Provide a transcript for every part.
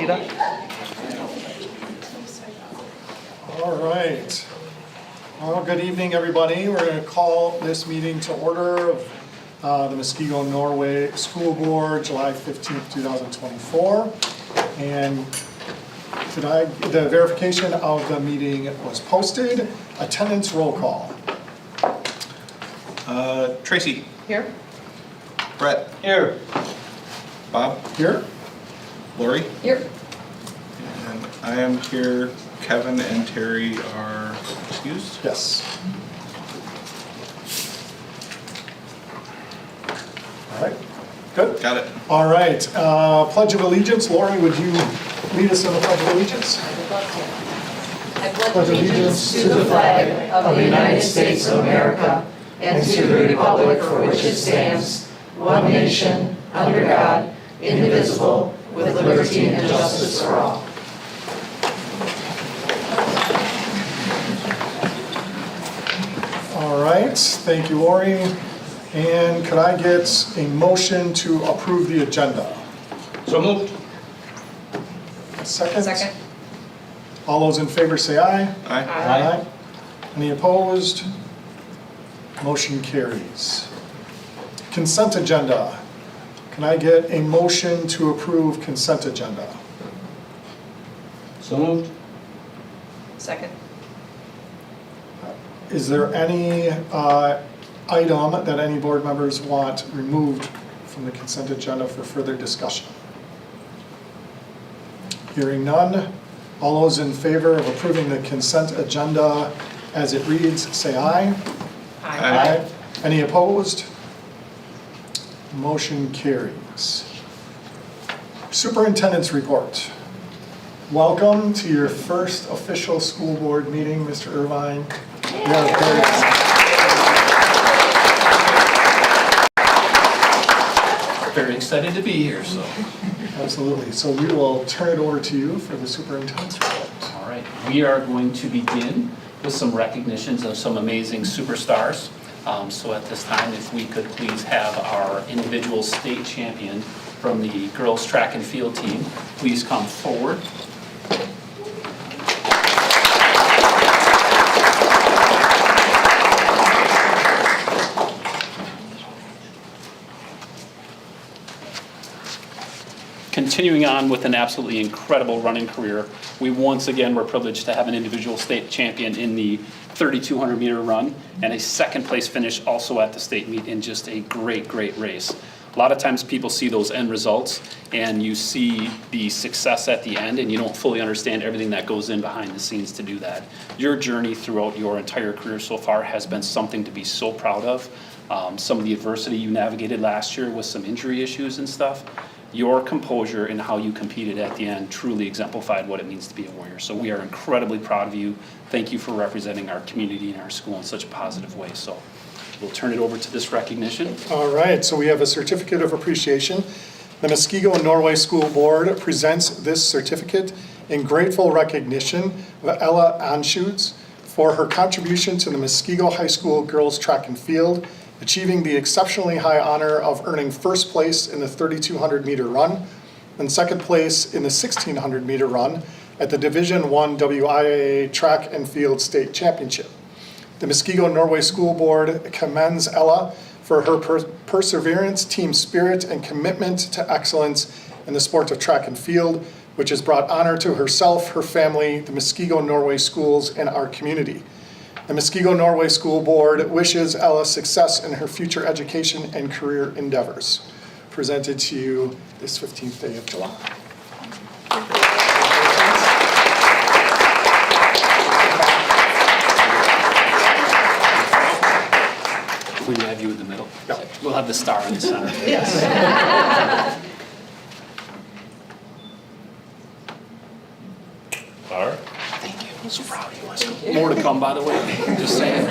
Rita. All right. Well, good evening, everybody. We're going to call this meeting to order of the Muskegon Norway School Board, July 15th, 2024. And the verification of the meeting was posted. Attendance roll call. Tracy. Here. Brett. Here. Bob. Here. Lori. Here. And I am here. Kevin and Terry are excused. Yes. All right. Good. Got it. All right. Pledge of Allegiance. Lori, would you lead us in the Pledge of Allegiance? I pledge allegiance to the flag of the United States of America and to the republic for which it stands, one nation, under God, indivisible, with liberty and justice for all. All right. Thank you, Lori. And could I get a motion to approve the agenda? So moved. Second? Second. All those in favor say aye. Aye. Aye. Any opposed? Motion carries. Consent agenda. Can I get a motion to approve consent agenda? So moved. Second. Is there any item that any board members want removed from the consent agenda for further discussion? Hearing none. All those in favor of approving the consent agenda as it reads, say aye. Aye. Any opposed? Motion carries. Superintendent's report. Welcome to your first official school board meeting, Mr. Irvine. We are very excited. Very excited to be here, so. Absolutely. So we will turn it over to you for the superintendent's report. All right, we are going to begin with some recognitions of some amazing superstars. So at this time, if we could please have our individual state champion from the girls track and field team, please come forward. Continuing on with an absolutely incredible running career, we once again were privileged to have an individual state champion in the 3,200 meter run and a second place finish also at the state meet in just a great race. A lot of times people see those end results and you see the success at the end and you don't fully understand everything that goes in behind the scenes to do that. Your journey throughout your entire career so far has been something to be so proud of. Some of the adversity you navigated last year with some injury issues and stuff, your composure and how you competed at the end truly exemplified what it means to be a warrior. So we are incredibly proud of you. Thank you for representing our community and our school in such a positive way. So we'll turn it over to this recognition. All right, so we have a certificate of appreciation. The Muskegon Norway School Board presents this certificate in grateful recognition of Ella Anschutz for her contribution to the Muskego High School girls track and field, achieving the exceptionally high honor of earning first place in the 3,200 meter run and second place in the 1,600 meter run at the Division I WIAA Track and Field State Championship. The Muskegon Norway School Board commends Ella for her perseverance, team spirit, and commitment to excellence in the sport of track and field, which has brought honor to herself, her family, the Muskegon Norway schools, and our community. The Muskegon Norway School Board wishes Ella success in her future education and career endeavors. Presented to you this 15th day of July. We have you in the middle. Yep. We'll have the star in the center. Yes. All right. Thank you. I'm so proud of you. Let's go. More to come, by the way. Just saying.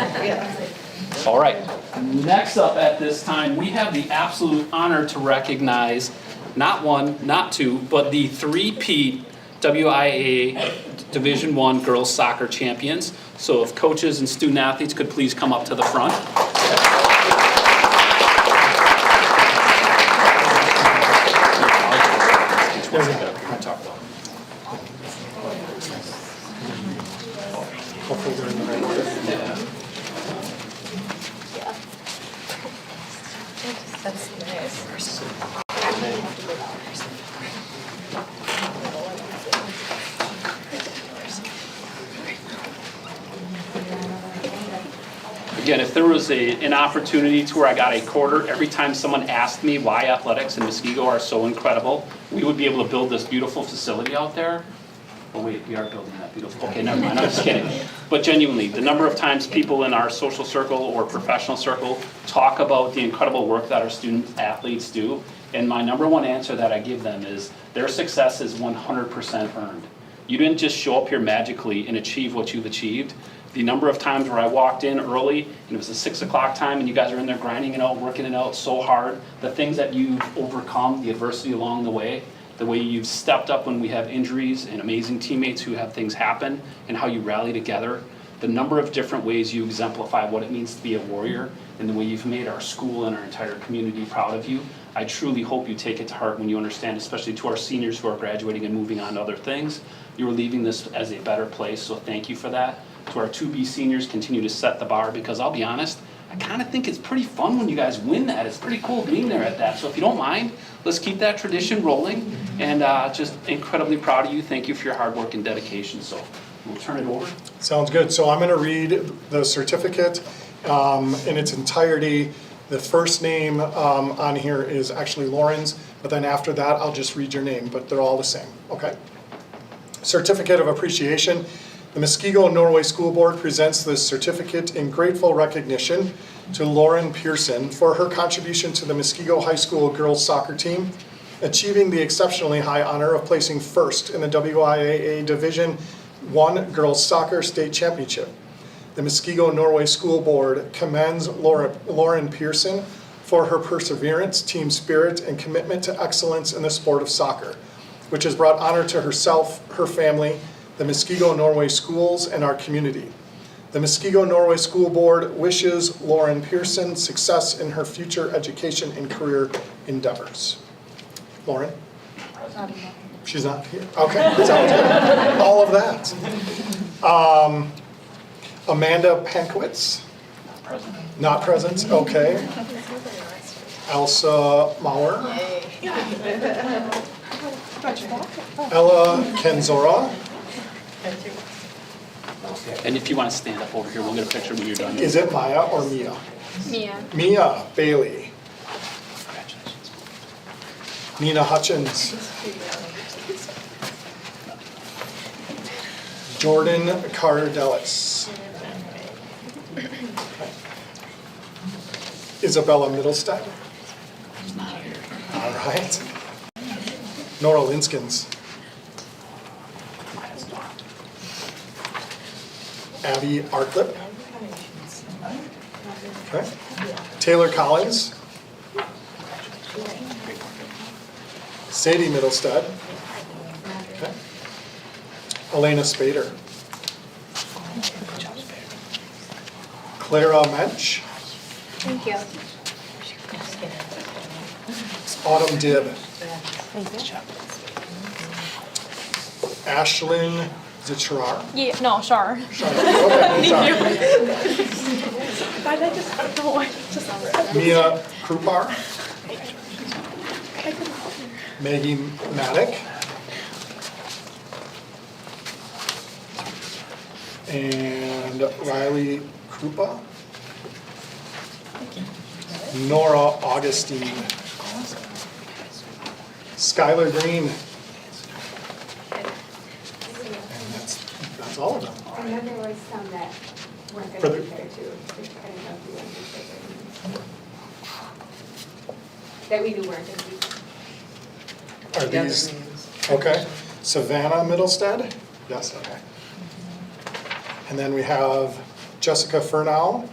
All right. Next up at this time, we have the absolute honor to recognize not one, not two, but the three-peat WIAA Division I girls soccer champions. So if coaches and student athletes could please come up to the front. Hopefully they're in the right order. That's nice. Again, if there was an opportunity to where I got a quarter every time someone asked me why athletics in Muskego are so incredible, we would be able to build this beautiful facility out there. Oh wait, we are building that beautiful, okay, never mind, I'm just kidding. But genuinely, the number of times people in our social circle or professional circle talk about the incredible work that our student athletes do, and my number one answer that I give them is their success is 100% earned. You didn't just show up here magically and achieve what you've achieved. The number of times where I walked in early and it was a 6 o'clock time and you guys are in there grinding it out, working it out so hard, the things that you've overcome, the adversity along the way you've stepped up when we have injuries and amazing teammates who have things happen, and how you rally together, the number of different ways you exemplify what it means to be a warrior, and the way you've made our school and our entire community proud of you. I truly hope you take it to heart when you understand, especially to our seniors who are graduating and moving on to other things. You are leaving this as a better place, so thank you for that. To our 2B seniors, continue to set the bar, because I'll be honest, I kind of think it's pretty fun when you guys win that. It's pretty cool being there at that. So if you don't mind, let's keep that tradition rolling, and just incredibly proud of you. Thank you for your hard work and dedication. So we'll turn it over. Sounds good. So I'm going to read the certificate in its entirety. The first name on here is actually Lauren's, but then after that, I'll just read your name, but they're all the same. Okay. Certificate of Appreciation. The Muskego Norway School Board presents this certificate in grateful recognition to Lauren Pearson for her contribution to the Muskego High School girls soccer team, achieving the exceptionally high honor of placing first in the WIAA Division I Girls Soccer State Championship. The Muskego Norway School Board commends Lauren Pearson for her perseverance, team spirit, and commitment to excellence in the sport of soccer, which has brought honor to herself, her family, the Muskego Norway schools, and our community. The Muskego Norway School Board wishes Lauren Pearson success in her future education and career endeavors. Lauren? She's not here. Okay, sounds good. All of that. Amanda Pankowitz? Not present, okay. Elsa Maurer? Ella Kenzora? And if you want to stand up over here, we'll get a picture when you're done. Is it Maya or Mia? Mia. Mia Bailey. Congratulations. Nina Hutchins. Jordan Cardelis. Isabella Middlestead. All right. Nora Linskins. Abby Arklip. Okay. Taylor Collins. Sadie Middlestead. Okay. Elena Spader. Clara Mensch. Thank you. Autumn Dibb. Ashlyn Zichrar. Yeah, no, sure. Okay, sorry. Why did I just, no, I just. Mia Krupar. Maggie Maddock. And Riley Krupa. Nora Augustine. Skylar Green. And that's all of them. I know there was some that weren't For gonna the- be there too. I didn't know if you wanted to say that. That we knew weren't gonna be. Are these, okay. Savannah Middlestead? Yes, okay. And then we have Jessica Furnow,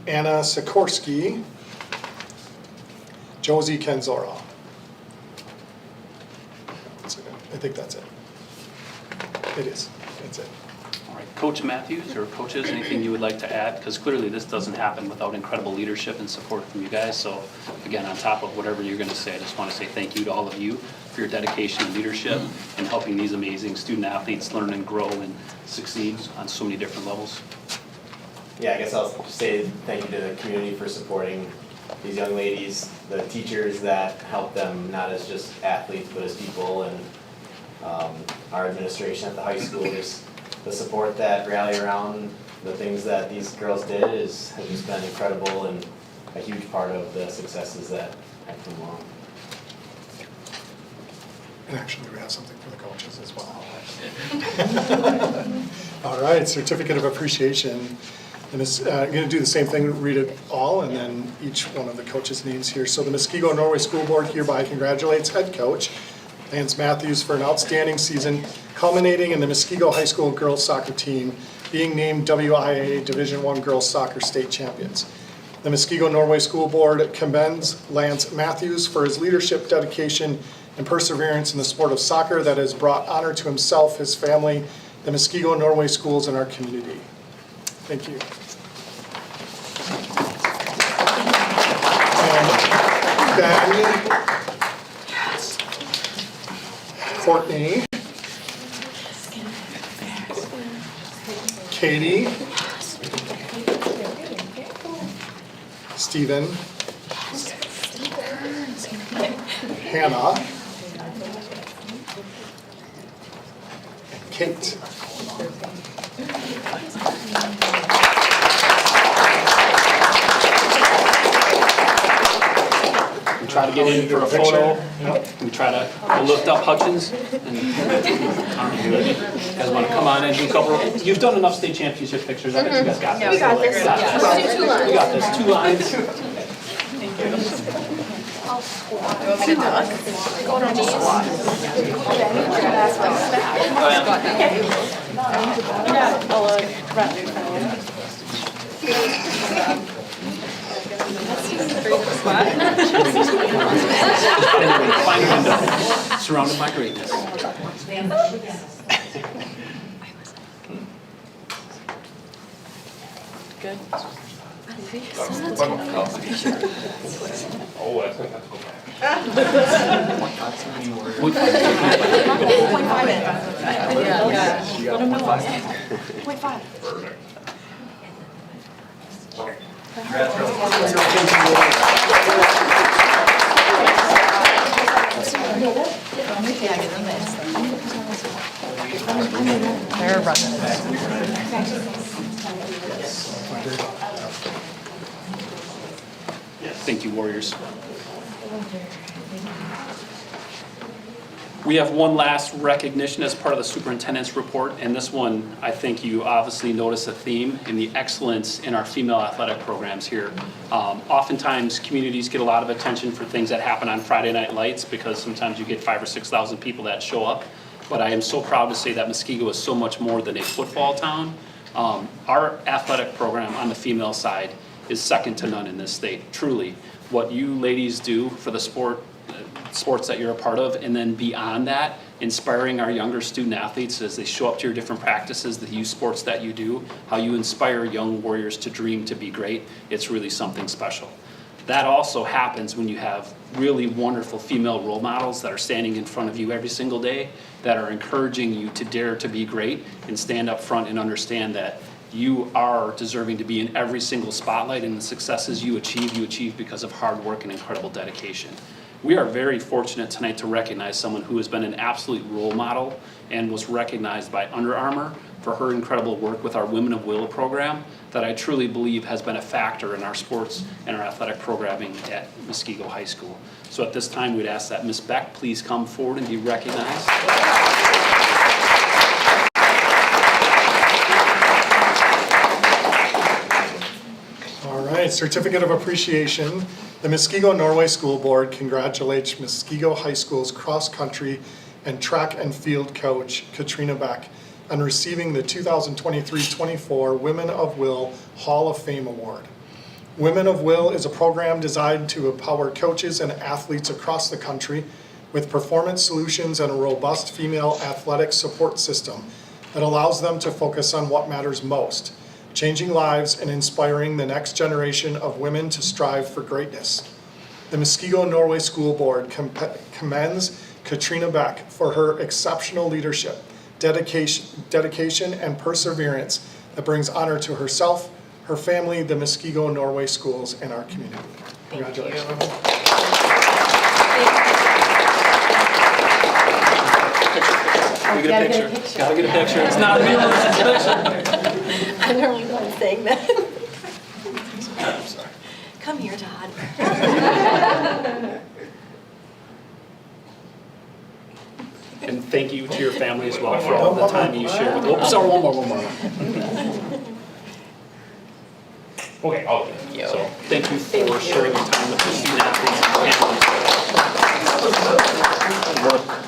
Anna Sikorsky, Josie Kenzora. I think that's it. It is, that's it. All right, Coach Matthews or coaches, anything you would like to add? Because clearly this doesn't happen without incredible leadership and support from you guys. So again, on top of whatever you're going to say, I just want to say thank you to all of you for your dedication and leadership and helping these amazing student athletes learn and grow and succeed on so many different levels. Yeah, I guess I'll just say thank you to the community for supporting these young ladies, the teachers that help them not as just athletes but as people, and our administration at the high school. Just the support that rally around the things that these girls did has just been incredible and a huge part of the successes that have come along. And actually, we have something for the coaches as well. All right, certificate of appreciation. And it's going to do the same thing, read it all, and then each one of the coaches' names here. So the Muskego Norway School Board hereby congratulates head coach Lance Matthews for an outstanding season, culminating in the Muskego High School girls soccer team being named WIA Division I girls soccer state champions. The Muskego Norway School Board commends Lance Matthews for his leadership, dedication, and perseverance in the sport of soccer that has brought honor to himself, his family, the Muskego Norway schools, and our community. Thank you. And then Courtney, Katie, Stephen, Hannah, and Kate. We try to get in for a photo. We try to lift up Hutchins. And you guys want to come on and do a couple? You've done enough state championship pictures. I bet you guys got this. We got this. Yeah. Two lines. We got this. 2 lines. Go on our knees. Find a window. Surrounded by greatness. Good. Oh, that's gonna have to go back. They're running. Thank you, Warriors. We have one last recognition as part of the superintendent's report, and this one, I think you obviously notice a theme in the excellence in our female athletic programs here. Oftentimes, communities get a lot of attention for things that happen on Friday Night Lights because sometimes you get 5,000 or 6,000 people that show up. But I am so proud to say that Muskego is so much more than a football town. Our athletic program on the female side is second to none in this state, truly. What you ladies do for the sports that you're a part of, and then beyond that, inspiring our younger student athletes as they show up to your different practices, the youth sports that you do, how you inspire young warriors to dream to be great, it's really something special. That also happens when you have really wonderful female role models that are standing in front of you every single day, that are encouraging you to dare to be great and stand up front and understand that you are deserving to be in every single spotlight, and the successes you achieve because of hard work and incredible dedication. We are very fortunate tonight to recognize someone who has been an absolute role model and was recognized by Under Armour for her incredible work with our Women of Will program that I truly believe has been a factor in our sports and our athletic programming at Muskego High School. So at this time, we'd ask that Ms. Beck please come forward and be recognized. All right, certificate of appreciation. The Muskego Norway School Board congratulates Muskego High School's cross-country and track and field coach, Katrina Beck, on receiving the 2023-24 Women of Will Hall of Fame Award. Women of Will is a program designed to empower coaches and athletes across the country with performance solutions and a robust female athletic support system that allows them to focus on what matters most, changing lives and inspiring the next generation of women to strive for greatness. The Muskego Norway School Board commends Katrina Beck for her exceptional leadership, dedication, and perseverance that brings honor to herself, her family, the Muskego Norway schools, and our community. Congratulations. Can we get a picture? Gotta get a picture. It's not a real picture. I'm the only one saying that. Come here, Todd. And thank you to your family as well for all the time you shared with. Oh, sorry, one more. Okay, okay. So thank you for sharing your time with the student athletes and families.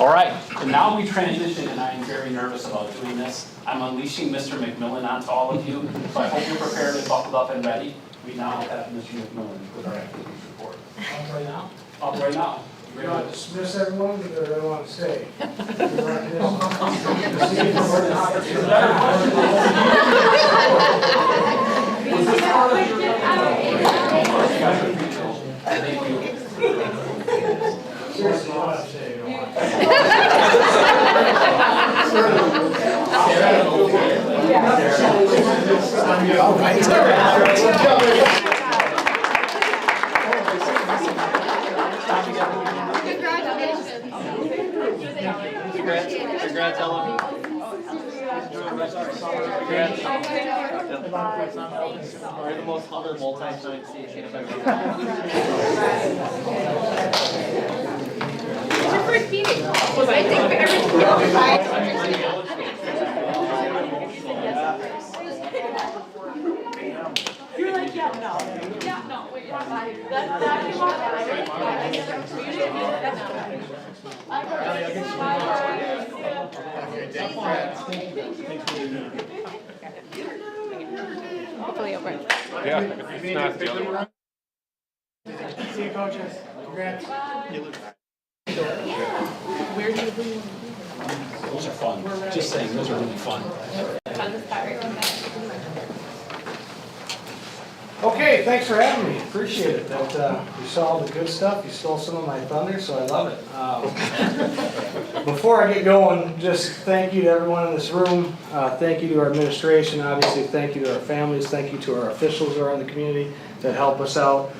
All right, and now we transition, and I am very nervous about doing this. I'm unleashing Mr. McMillan onto all of you, so I hope you're prepared and buckled up and ready. We now have Mr. McMillan with our activities report. Up right now? Up right now. You want to dismiss everyone, or do I want to stay? Seriously, I want to stay. You don't want to. Congrats, Ellen. Enjoy the rest of your summer. Congrats. You're the most humble multi-time state champ I've ever had. It's your first meeting. I think everything You're like, yeah, no. Yeah, no, wait, you're not. Hopefully over. Yeah, it's not the other one. See you, coaches. Congrats. Where do you bring Those are fun. Just saying, those are really fun. on the spot right now? Okay, thanks for having me. Appreciate it. That you saw all the good stuff. You stole some of my thunder, so I love it. Before I get going, just thank you to everyone in this room. Thank you to our administration. Obviously, thank you to our families. Thank you to our officials who are in the community that help us out.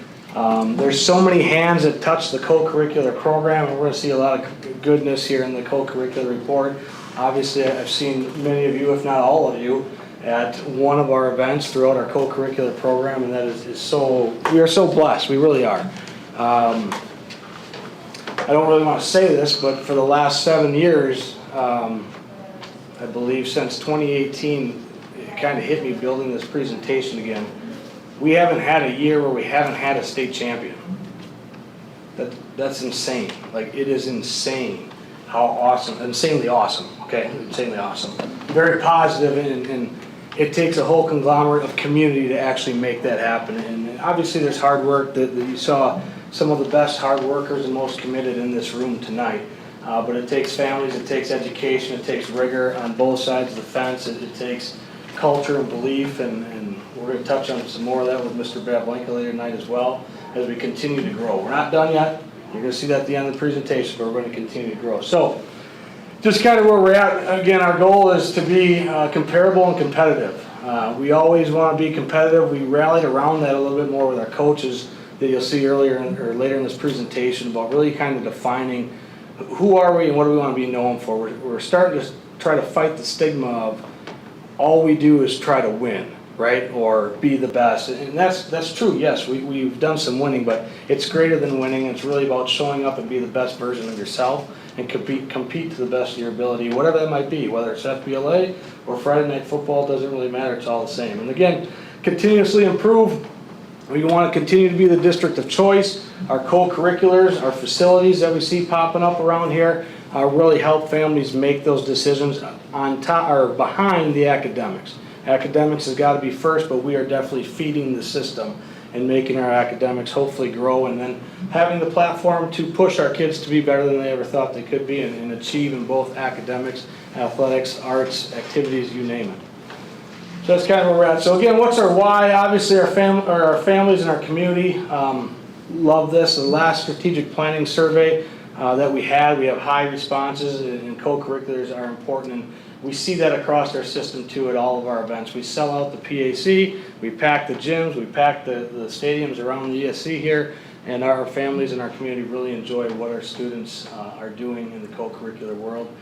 There's so many hands that touch the co-curricular program, and we're going to see a lot of goodness here in the co-curricular report. Obviously, I've seen many of you, if not all of you, at one of our events throughout our co-curricular program, and that is so, we are so blessed, we really are. I don't really want to say this, but for the last 7 years, I believe since 2018, it kind of hit me building this presentation again. We haven't had a year where we haven't had a state champion. That's insane. Like, it is insane how awesome, insanely awesome, okay, insanely awesome. Very positive, and it takes a whole conglomerate of community to actually make that happen. And obviously there's hard work that you saw some of the best hard workers and most committed in this room tonight. But it takes families, it takes education, it takes rigor on both sides of the fence, it takes culture and belief, and we're going to touch on some more of that with Mr. Bablinka later tonight as well as we continue to grow. We're not done yet. You're going to see that at the end of the presentation, but we're going to continue to grow. So, just kind of where we're at, again, our goal is to be comparable and competitive. We always want to be competitive. We rallied around that a little bit more with our coaches that you'll see earlier or later in this presentation about really kind of defining who are we and what do we want to be known for. We're starting to try to fight the stigma of all we do is try to win, right, or be the best. And that's true, yes, we've done some winning, but it's greater than winning. It's really about showing up and be the best version of yourself and compete to the best of your ability, whatever that might be, whether it's FBLA or Friday Night Football, doesn't really matter, it's all the same. And again, continuously improve. We want to continue to be the district of choice. Our co-curriculars, our facilities that we see popping up around here really help families make those decisions on top or behind the academics. Academics has got to be first, but we are definitely feeding the system and making our academics hopefully grow, and then having the platform to push our kids to be better than they ever thought they could be and achieve in both academics, athletics, arts, activities, you name it. So that's kind of where we're at. So again, what's our why? Obviously our families and our community love this. The last strategic planning survey that we have high responses, and co-curriculars are important, and we see that across our system too at all of our events. We sell out the PAC, we pack the gyms, we pack the stadiums around the ESC here, and our families and our community really enjoy what our students are doing in the co-curricular world.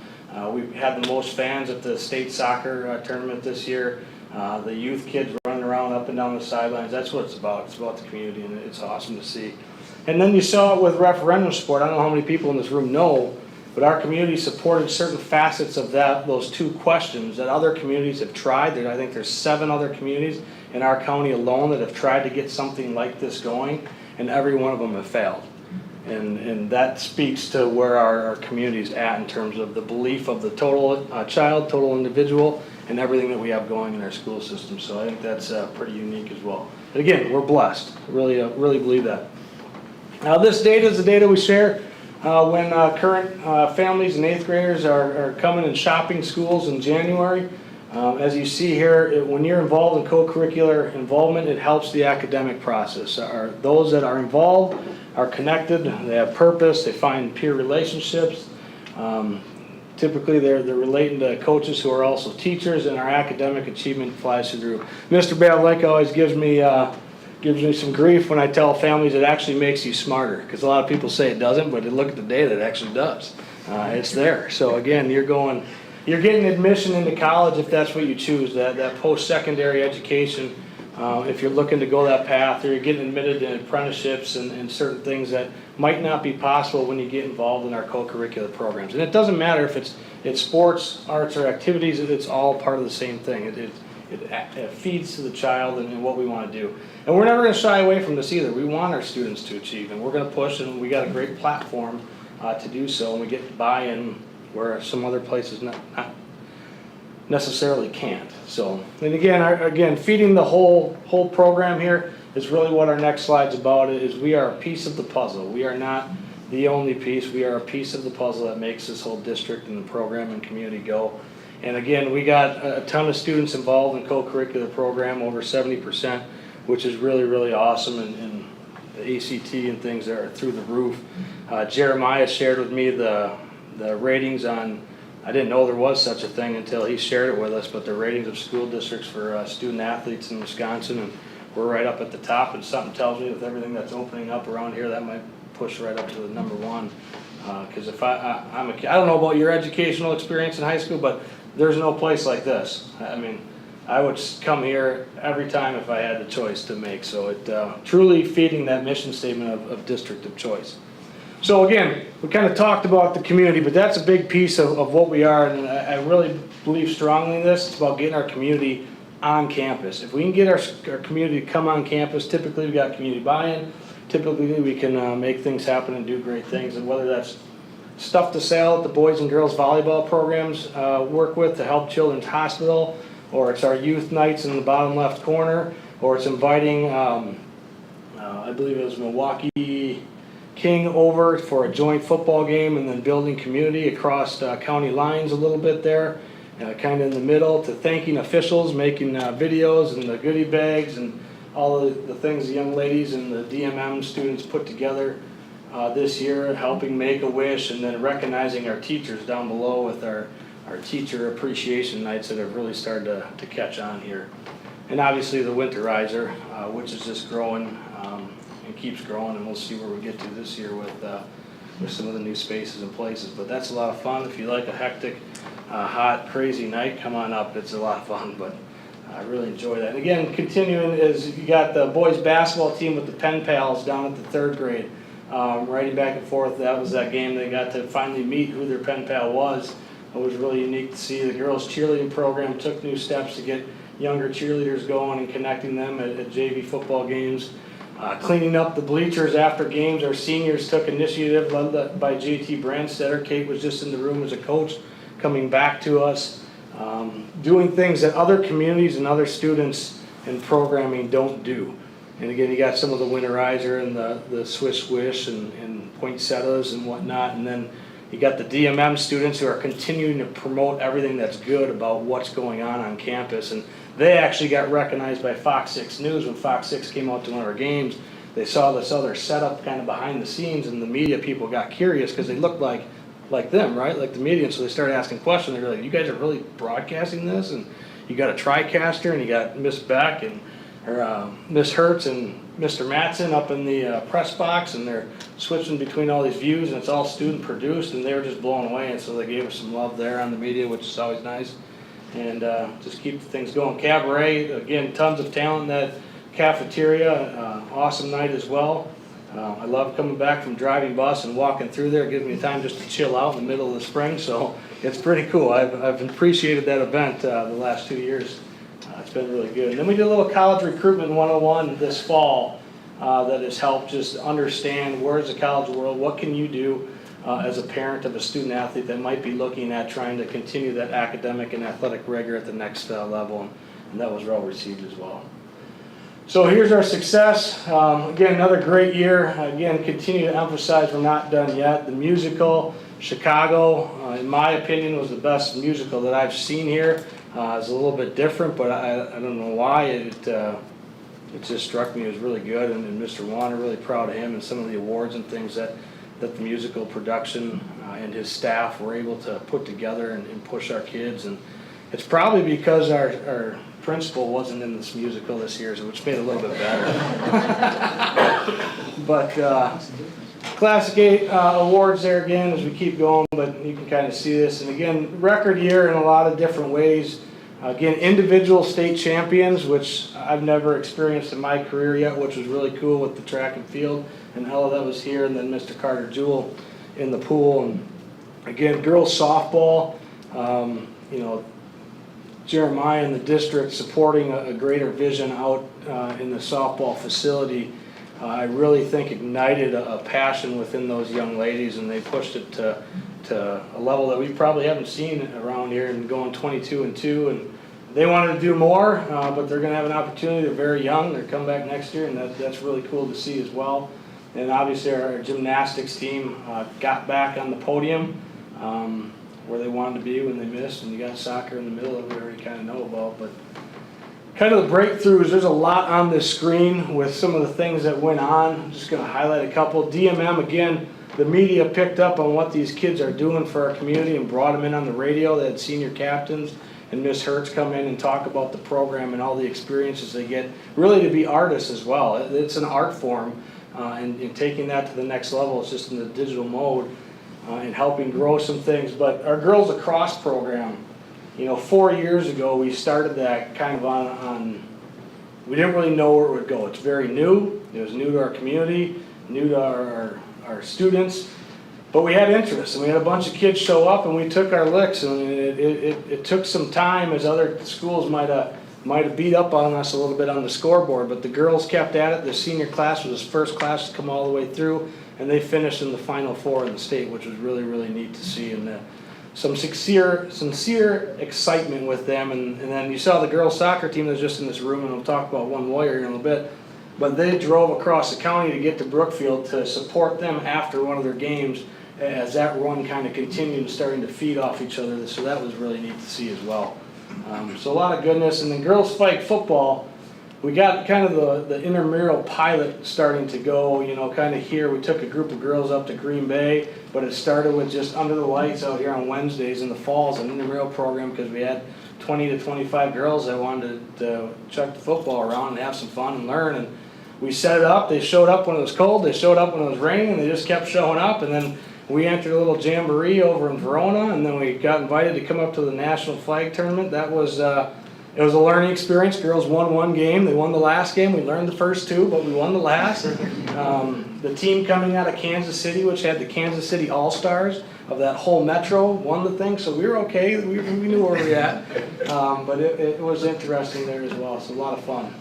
We've had the most fans at the state soccer tournament this year. The youth kids running around up and down the sidelines. That's what it's about. It's about the community, and it's awesome to see. And then you saw it with referendum support. I don't know how many people in this room know, but our community supported certain facets of those 2 questions that other communities have tried. I think there's 7 other communities in our county alone that have tried to get something like this going, and every one of them have failed. And that speaks to where our community's at in terms of the belief of the total child, total individual, and everything that we have going in our school system. So I think that's pretty unique as well. But again, we're blessed. Really believe that. Now this data is the data we share when current families and 8th graders are coming and shopping schools in January. As you see here, when you're involved in co-curricular involvement, it helps the academic process. Those that are involved are connected, they have purpose, they find peer relationships. Typically they're relating to coaches who are also teachers, and our academic achievement flies through. Mr. Badlake always gives me some grief when I tell families it actually makes you smarter, because a lot of people say it doesn't, but look at the data, it actually does. It's there. So again, you're getting admission into college if that's what you choose, that post-secondary education. If you're looking to go that path, or you're getting admitted to apprenticeships and certain things that might not be possible when you get involved in our co-curricular programs. And it doesn't matter if it's sports, arts, or activities, it's all part of the same thing. It feeds to the child and what we want to do. And we're never going to shy away from this either. We want our students to achieve, and we're going to push, and we got a great platform to do so, and we get buy-in where some other places not necessarily can't. So, and again, feeding the whole program here is really what our next slide's about. Is we are a piece of the puzzle. We are not the only piece. We are a piece of the puzzle that makes this whole district and the program and community go. And again, we got a ton of students involved in co-curricular program, over 70%, which is really awesome, and the ACT and things that are through the roof. Jeremiah shared with me the ratings on, I didn't know there was such a thing until he shared it with us, but the ratings of school districts for student athletes in Wisconsin, and we're right up at the top, and something tells me with everything that's opening up around here, that might push right up to the number 1. Because if I'm a kid, I don't know about your educational experience in high school, but there's no place like this. I mean, I would come here every time if I had the choice to make. So it truly feeding that mission statement of district of choice. So again, we kind of talked about the community, but that's a big piece of what we are, and I really believe strongly in this. It's about getting our community on campus. If we can get our community to come on campus, typically we got community buy-in. Typically we can make things happen and do great things, and whether that's stuff to sell at the boys and girls volleyball programs work with to help Children's Hospital, or it's our youth nights in the bottom left corner, or it's inviting, I believe it was Milwaukee King over for a joint football game, and then building community across county lines a little bit there, kind of in the middle, to thanking officials, making videos and the goodie bags and all of the things the young ladies and the DMM students put together this year, helping make a wish, and then recognizing our teachers down below with our teacher appreciation nights that have really started to catch on here. And obviously the Winterizer, which is just growing and keeps growing, and we'll see where we get to this year with some of the new spaces and places. But that's a lot of fun. If you like a hectic, hot, crazy night, come on up. It's a lot of fun, but I really enjoy that. And again, continuing is you got the boys basketball team with the pen pals down at the 3rd grade. Riding back and forth, that was that game. They got to finally meet who their pen pal was. It was really unique to see. The girls cheerleading program took new steps to get younger cheerleaders going and connecting them at JV football games. Cleaning up the bleachers after games, our seniors took initiative led by JT Brandstetter. Kate was just in the room as a coach, coming back to us. Doing things that other communities and other students in programming don't do. And again, you got some of the winterizer and the swish swish and poinsettias and whatnot. And then you got the DMM students who are continuing to promote everything that's good about what's going on campus. And they actually got recognized by Fox 6 News when Fox 6 came out to one of our games. They saw this other setup kind of behind the scenes, and the media people got curious because they looked like them, right? Like the media. And so they started asking questions. They were like, "You guys are really broadcasting this?" And you got a TriCaster, and you got Miss Beck and Miss Hertz and Mr. Matson up in the press box, and they're switching between all these views, and it's all student produced, and they were just blown away. And so they gave us some love there on the media, which is always nice. And just keep things going. Cabaret, again, tons of talent in that cafeteria. Awesome night as well. I love coming back from driving bus and walking through there. It gives me time just to chill out in the middle of the spring, so it's pretty cool. I've appreciated that event the last 2 years. It's been really good. And then we did a little college recruitment 101 this fall that has helped just understand where's the college world, what can you do as a parent of a student athlete that might be looking at trying to continue that academic and athletic rigor at the next level, and that was well received as well. So here's our success. Again, another great year. Again, continue to emphasize we're not done yet. The musical, Chicago, in my opinion, was the best musical that I've seen here. It's a little bit different, but I don't know why. It just struck me as really good, and Mr. Warner, really proud of him and some of the awards and things that the musical production and his staff were able to put together and push our kids. And it's probably because our principal wasn't in this musical this year, which made it a little bit better. But Classic 8 awards there again as we keep going, but you can kind of see this. And again, record year in a lot of different ways. Again, individual state champions, which I've never experienced in my career yet, which was really cool with the track and field. And Ella that was here, and then Mr. Carter Jewell in the pool. And again, girls softball, you know, Jeremiah and the district supporting a greater vision out in the softball facility. I really think ignited a passion within those young ladies, and they pushed it to a level that we probably haven't seen around here, and going 22-2. And they wanted to do more, but they're going to have an opportunity. They're very young. They're coming back next year, and that's really cool to see as well. And obviously our gymnastics team got back on the podium where they wanted to be when they missed, and you got soccer in the middle that we already kind of know about. But kind of the breakthroughs, there's a lot on this screen with some of the things that went on. I'm just going to highlight a couple. DMM, again, the media picked up on what these kids are doing for our community and brought them in on the radio. They had senior captains and Miss Hertz come in and talk about the program and all the experiences they get, really to be artists as well. It's an art form, and taking that to the next level, it's just in the digital mode and helping grow some things. But our Girls Across program, you know, 4 years ago we started that kind of on we didn't really know where it would go. It's very new. It was new to our community, new to our students, but we had interest, and we had a bunch of kids show up, and we took our licks, and it took some time, as other schools might have beat up on us a little bit on the scoreboard, but the girls kept at it. The senior class was the first class to come all the way through, and they finished in the Final Four in the state, which was really, really neat to see, and some sincere excitement with them. And then you saw the girls soccer team that was just in this room, and we'll talk about One Warrior in a little bit, but they drove across the county to get to Brookfield to support them after one of their games, as that run kind of continued and starting to feed off each other. So that was really neat to see as well. So a lot of goodness. And then girls spike football, we got kind of the intramural pilot starting to go, you know, kind of here. We took a group of girls up to Green Bay, but it started with just under the lights out here on Wednesdays in the falls, an intramural program, because we had 20 to 25 girls that wanted to chuck the football around and have some fun and learn. And we set it up. They showed up when it was cold. They showed up when it was raining. And they just kept showing up. And then we entered a little jamboree over in Verona, and then we got invited to come up to the national flag tournament. That was it was a learning experience. Girls won one game. They won the last game. We learned the first two, but we won the last. The team coming out of Kansas City, which had the Kansas City All-Stars of that whole metro, won the thing. So we were okay. We knew where we were at. But it was interesting there as well. It's a lot of fun.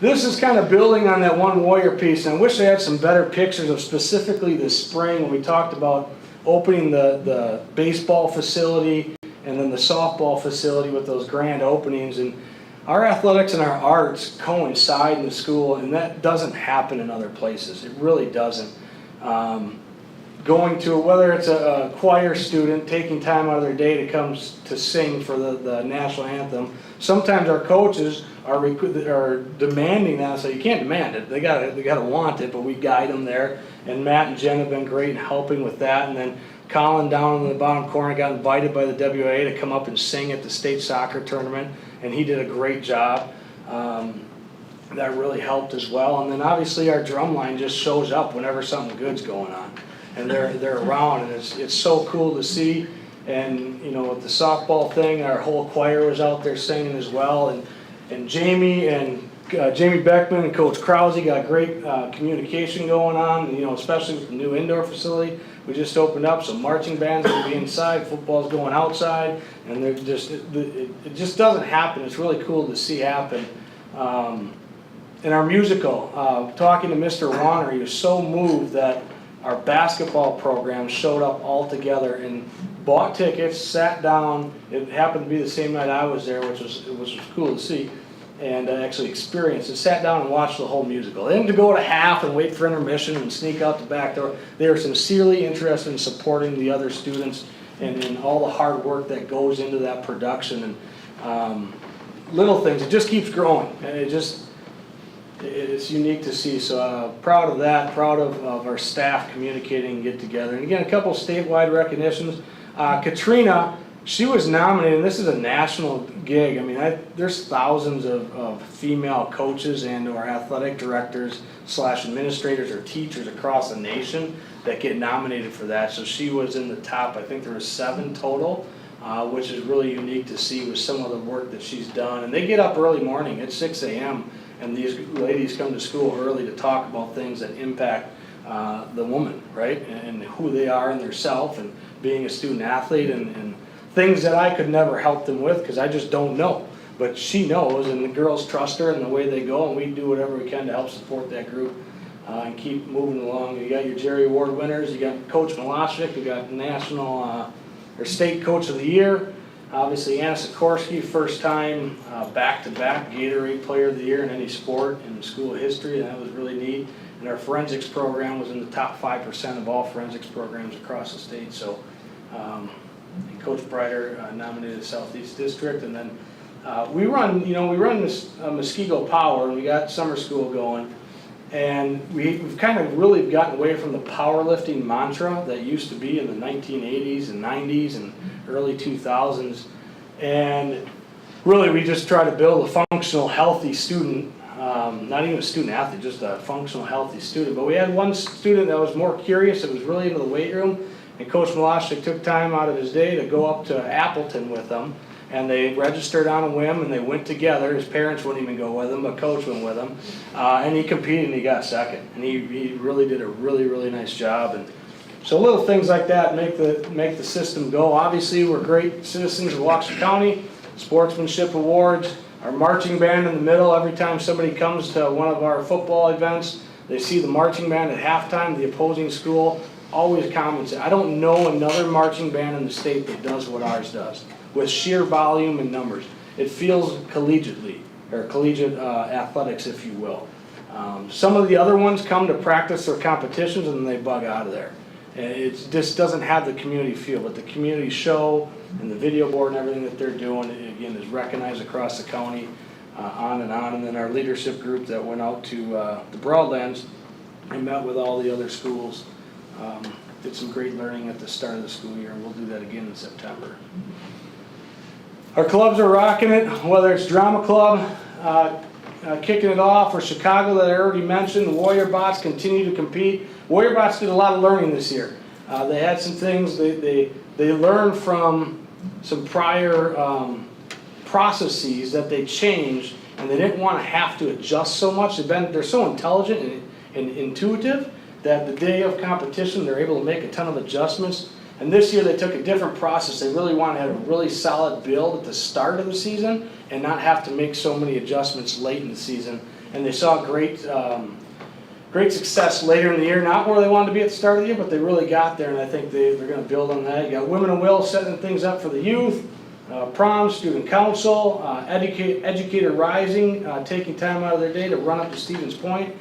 This is kind of building on that One Warrior piece, and I wish I had some better pictures of specifically this spring when we talked about opening the baseball facility and then the softball facility with those grand openings. And our athletics and our arts coincide in the school, and that doesn't happen in other places. It really doesn't. Going to, whether it's a choir student taking time out of their day to come to sing for the national anthem, sometimes our coaches are demanding that, so you can't demand it. They gotta want it, but we guide them there. And Matt and Jen have been great in helping with that. And then Colin down in the bottom corner got invited by the WA to come up and sing at the state soccer tournament, and he did a great job. That really helped as well. And then obviously our drum line just shows up whenever something good's going on, and they're around, and it's so cool to see. And you know, with the softball thing, our whole choir was out there singing as well. And Jamie Beckman and Coach Krause got great communication going on. You know, especially with the new indoor facility we just opened up. So marching bands will be inside, football's going outside, and it just doesn't happen. It's really cool to see happen. In our musical, talking to Mr. Warner, he was so moved that our basketball program showed up all together and bought tickets, sat down. It happened to be the same night I was there, which was cool to see, and actually experience it. Sat down and watched the whole musical. They didn't go to half and wait for intermission and sneak out the back door. They were sincerely interested in supporting the other students and all the hard work that goes into that production, and little things. It just keeps growing, and it's unique to see. So proud of that, proud of our staff communicating and get together. And again, a couple statewide recognitions. Katrina, she was nominated, and this is a national gig. I mean, there's thousands of female coaches and or athletic directors / administrators or teachers across the nation that get nominated for that. So she was in the top, I think there was 7 total, which is really unique to see with some of the work that she's done. And they get up early morning at 6 a.m. and these ladies come to school early to talk about things that impact the woman, right? And who they are in their self, and being a student athlete, and things that I could never help them with because I just don't know. But she knows, and the girls trust her and the way they go, and we do whatever we can to help support that group and keep moving along. You got your Jerry Award winners, you got Coach Miloshik, you got national or state coach of the year. Obviously Anna Sikorsky, first time back-to-back Gatorade player of the year in any sport in school history, and that was really neat. And our forensics program was in the top 5% of all forensics programs across the state. So Coach Brighter nominated the Southeast District. And then we run this Muskego Power, and we got summer school going. And we've kind of really gotten away from the powerlifting mantra that used to be in the 1980s and 90s and early 2000s. And really we just try to build a functional, healthy student, not even a student athlete, just a functional, healthy student. But we had one student that was more curious, that was really into the weight room, and Coach Miloshik took time out of his day to go up to Appleton with them. And they registered on a whim, and they went together. His parents wouldn't even go with him, but Coach went with him. And he competed, and he got second. And he really did a really, really nice job. And so little things like that make the system go. Obviously, we're great citizens of Waukesha County. Sportsmanship awards. Our marching band in the middle. Every time somebody comes to one of our football events, they see the marching band at halftime. The opposing school always comments, I don't know another marching band in the state that does what ours does, with sheer volume and numbers. It feels collegiately, or collegiate athletics, if you will. Some of the other ones come to practice their competitions and they bug out of there. And it just doesn't have the community feel, but the community show and the video board and everything that they're doing, again, is recognized across the county, on and on. And then our leadership group that went out to the Broadlands and met with all the other schools. Did some great learning at the start of the school year, and we'll do that again in September. Our clubs are rocking it, whether it's Drama Club, kicking it off, or Chicago that I already mentioned. The Warrior Bots continue to compete. Warrior Bots did a lot of learning this year. They had some things, they learned from some prior processes that they changed, and they didn't want to have to adjust so much. They're so intelligent and intuitive that the day of competition they're able to make a ton of adjustments. And this year they took a different process. They really wanted to have a really solid build at the start of the season and not have to make so many adjustments late in the season. And they saw great success later in the year, not where they wanted to be at the start of the year, but they really got there, and I think they're going to build on that. You got Women of Will setting things up for the youth. Prom, student council, educator rising, taking time out of their day to run up to Stevens Point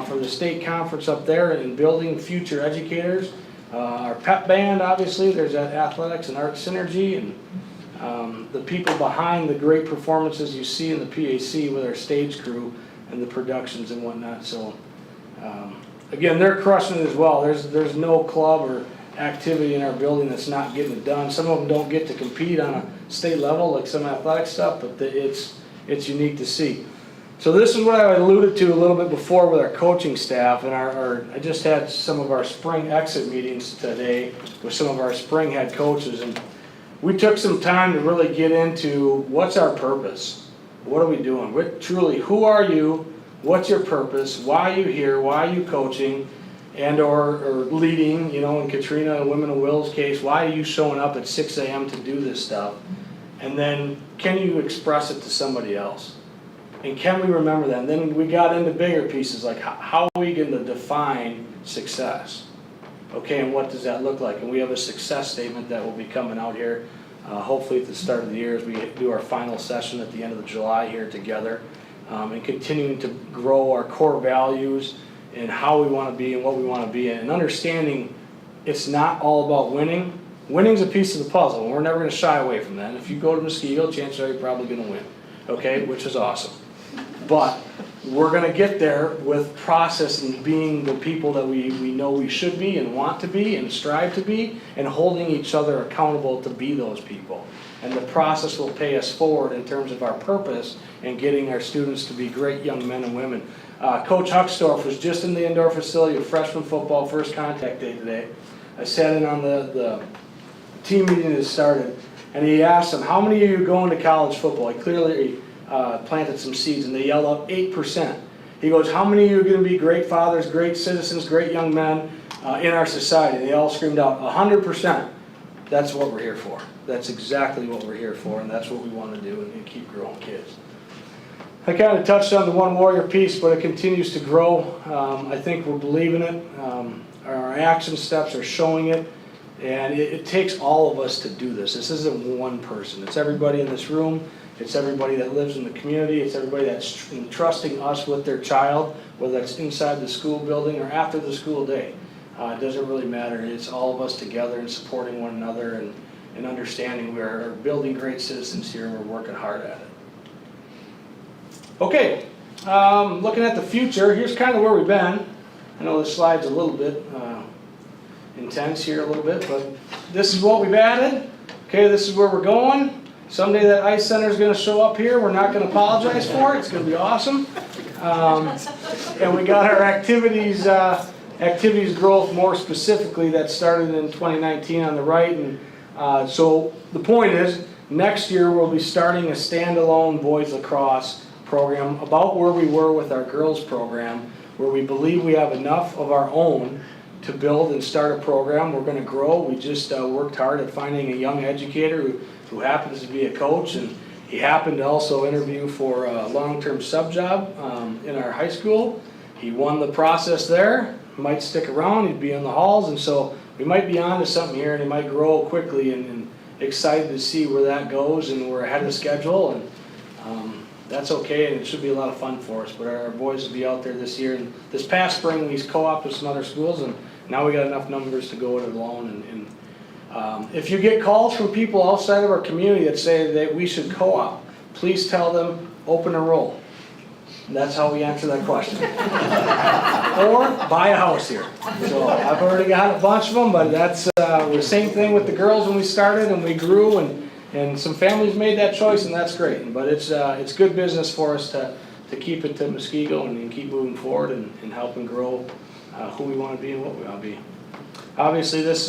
for the state conference up there and building future educators. Our pep band, obviously, there's that athletics and art synergy, and the people behind the great performances you see in the PAC with our stage crew and the productions and whatnot. So again, they're crushing it as well. There's no club or activity in our building that's not getting it done. Some of them don't get to compete on a state level like some athletic stuff, but it's unique to see. So this is what I alluded to a little bit before with our coaching staff, and I just had some of our spring exit meetings today with some of our spring head coaches, and we took some time to really get into what's our purpose, what are we doing, truly who are you, what's your purpose, why are you here, why are you coaching, and or leading, you know, in Katrina and Women of Will's case, why are you showing up at 6 a.m. to do this stuff? And then can you express it to somebody else? And can we remember that? And then we got into bigger pieces like how are we going to define success? Okay, and what does that look like? And we have a success statement that will be coming out here hopefully at the start of the year as we do our final session at the end of July here together, and continuing to grow our core values and how we want to be and what we want to be, and understanding it's not all about winning. Winning's a piece of the puzzle, and we're never going to shy away from that. And if you go to Muskego, chances are you're probably going to win, okay, which is awesome. But we're going to get there with process and being the people that we know we should be and want to be and strive to be, and holding each other accountable to be those people. And the process will pay us forward in terms of our purpose and getting our students to be great young men and women. Coach Huckstorf was just in the indoor facility of freshman football first contact day today. I sat in on the team meeting that started, and he asked them, how many of you are going to college football? He clearly planted some seeds, and they yelled out 8%. He goes, how many of you are going to be great fathers, great citizens, great young men in our society? They all screamed out 100%. That's what we're here for. That's exactly what we're here for, and that's what we want to do and keep growing kids. I kind of touched on the One Warrior piece, but it continues to grow. I think we're believing it. Our action steps are showing it, and it takes all of us to do this. This isn't one person. It's everybody in this room. It's everybody that lives in the community. It's everybody that's entrusting us with their child, whether that's inside the school building or after the school day. It doesn't really matter. It's all of us together and supporting one another and understanding we're building great citizens here and we're working hard at it. Okay, looking at the future, here's kind of where we've been. I know this slide's a little bit intense here a little bit, but this is what we've added. Okay, this is where we're going. Someday that ice center is going to show up here. We're not going to apologize for it. It's going to be awesome. And we got our activities growth more specifically that started in 2019 on the right. And so the point is, next year we'll be starting a standalone boys lacrosse program about where we were with our girls program, where we believe we have enough of our own to build and start a program. We're going to grow. We just worked hard at finding a young educator who happens to be a coach, and he happened to also interview for a long-term sub job in our high school. He won the process there, might stick around, he'd be in the halls, and so we might be on to something here, and he might grow quickly, and excited to see where that goes, and we're ahead of schedule, and that's okay, and it should be a lot of fun for us. But our boys will be out there this year, and this past spring we co-opted with some other schools, and now we got enough numbers to go it alone. And if you get calls from people outside of our community that say that we should co-op, please tell them open enroll. And that's how we answer that question. Or buy a house here. So I've already got a bunch of them, but that's the same thing with the girls when we started and we grew, and some families made that choice, and that's great. But it's good business for us to keep it to Muskego and keep moving forward and helping grow who we want to be and what we want to be. Obviously, this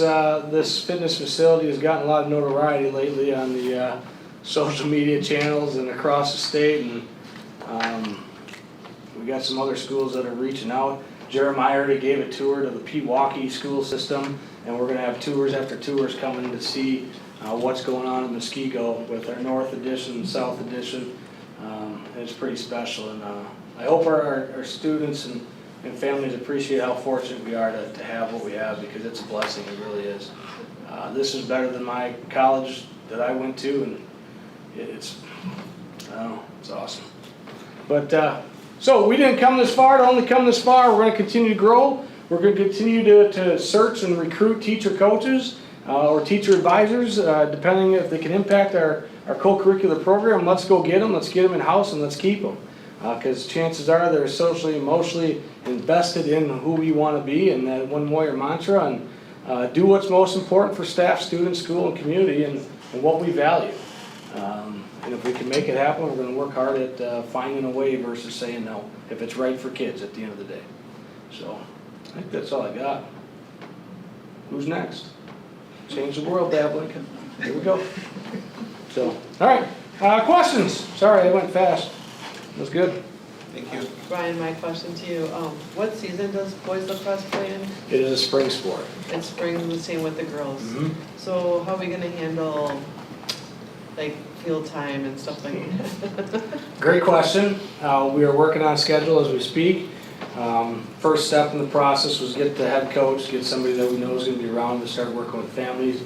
fitness facility has gotten a lot of notoriety lately on the social media channels and across the state, and we got some other schools that are reaching out. Jeremiah already gave a tour to the Pewaukee school system, and we're going to have tours after tours coming to see what's going on in Muskego with our North Edition and South Edition. And it's pretty special, and I hope our students and families appreciate how fortunate we are to have what we have, because it's a blessing, it really is. This is better than my college that I went to, and it's, I don't know, it's awesome. But, so we didn't come this far to only come this far. We're going to continue to grow. We're going to continue to search and recruit teacher coaches or teacher advisors, depending if they can impact our co-curricular program. Let's go get them. Let's get them in-house and let's keep them. Because chances are they're socially, emotionally invested in who we want to be and that one warrior mantra, and do what's most important for staff, students, school, and community, and what we value. And if we can make it happen, we're going to work hard at finding a way versus saying no, if it's right for kids at the end of the day. So I think that's all I got. Who's next? Change the world, Dab Lincoln. Here we go. So, all right. Questions? Sorry, I went fast. That was good. Thank you. Brian, my question to you, what season does boys lacrosse play in? It is a spring sport. It's spring, the same with the girls. Mhm. So how are we gonna handle, like, field time and stuff like that? Great question. We are working on a schedule as we speak. First step in the process was get the head coach, get somebody that we know is going to be around to start working with families.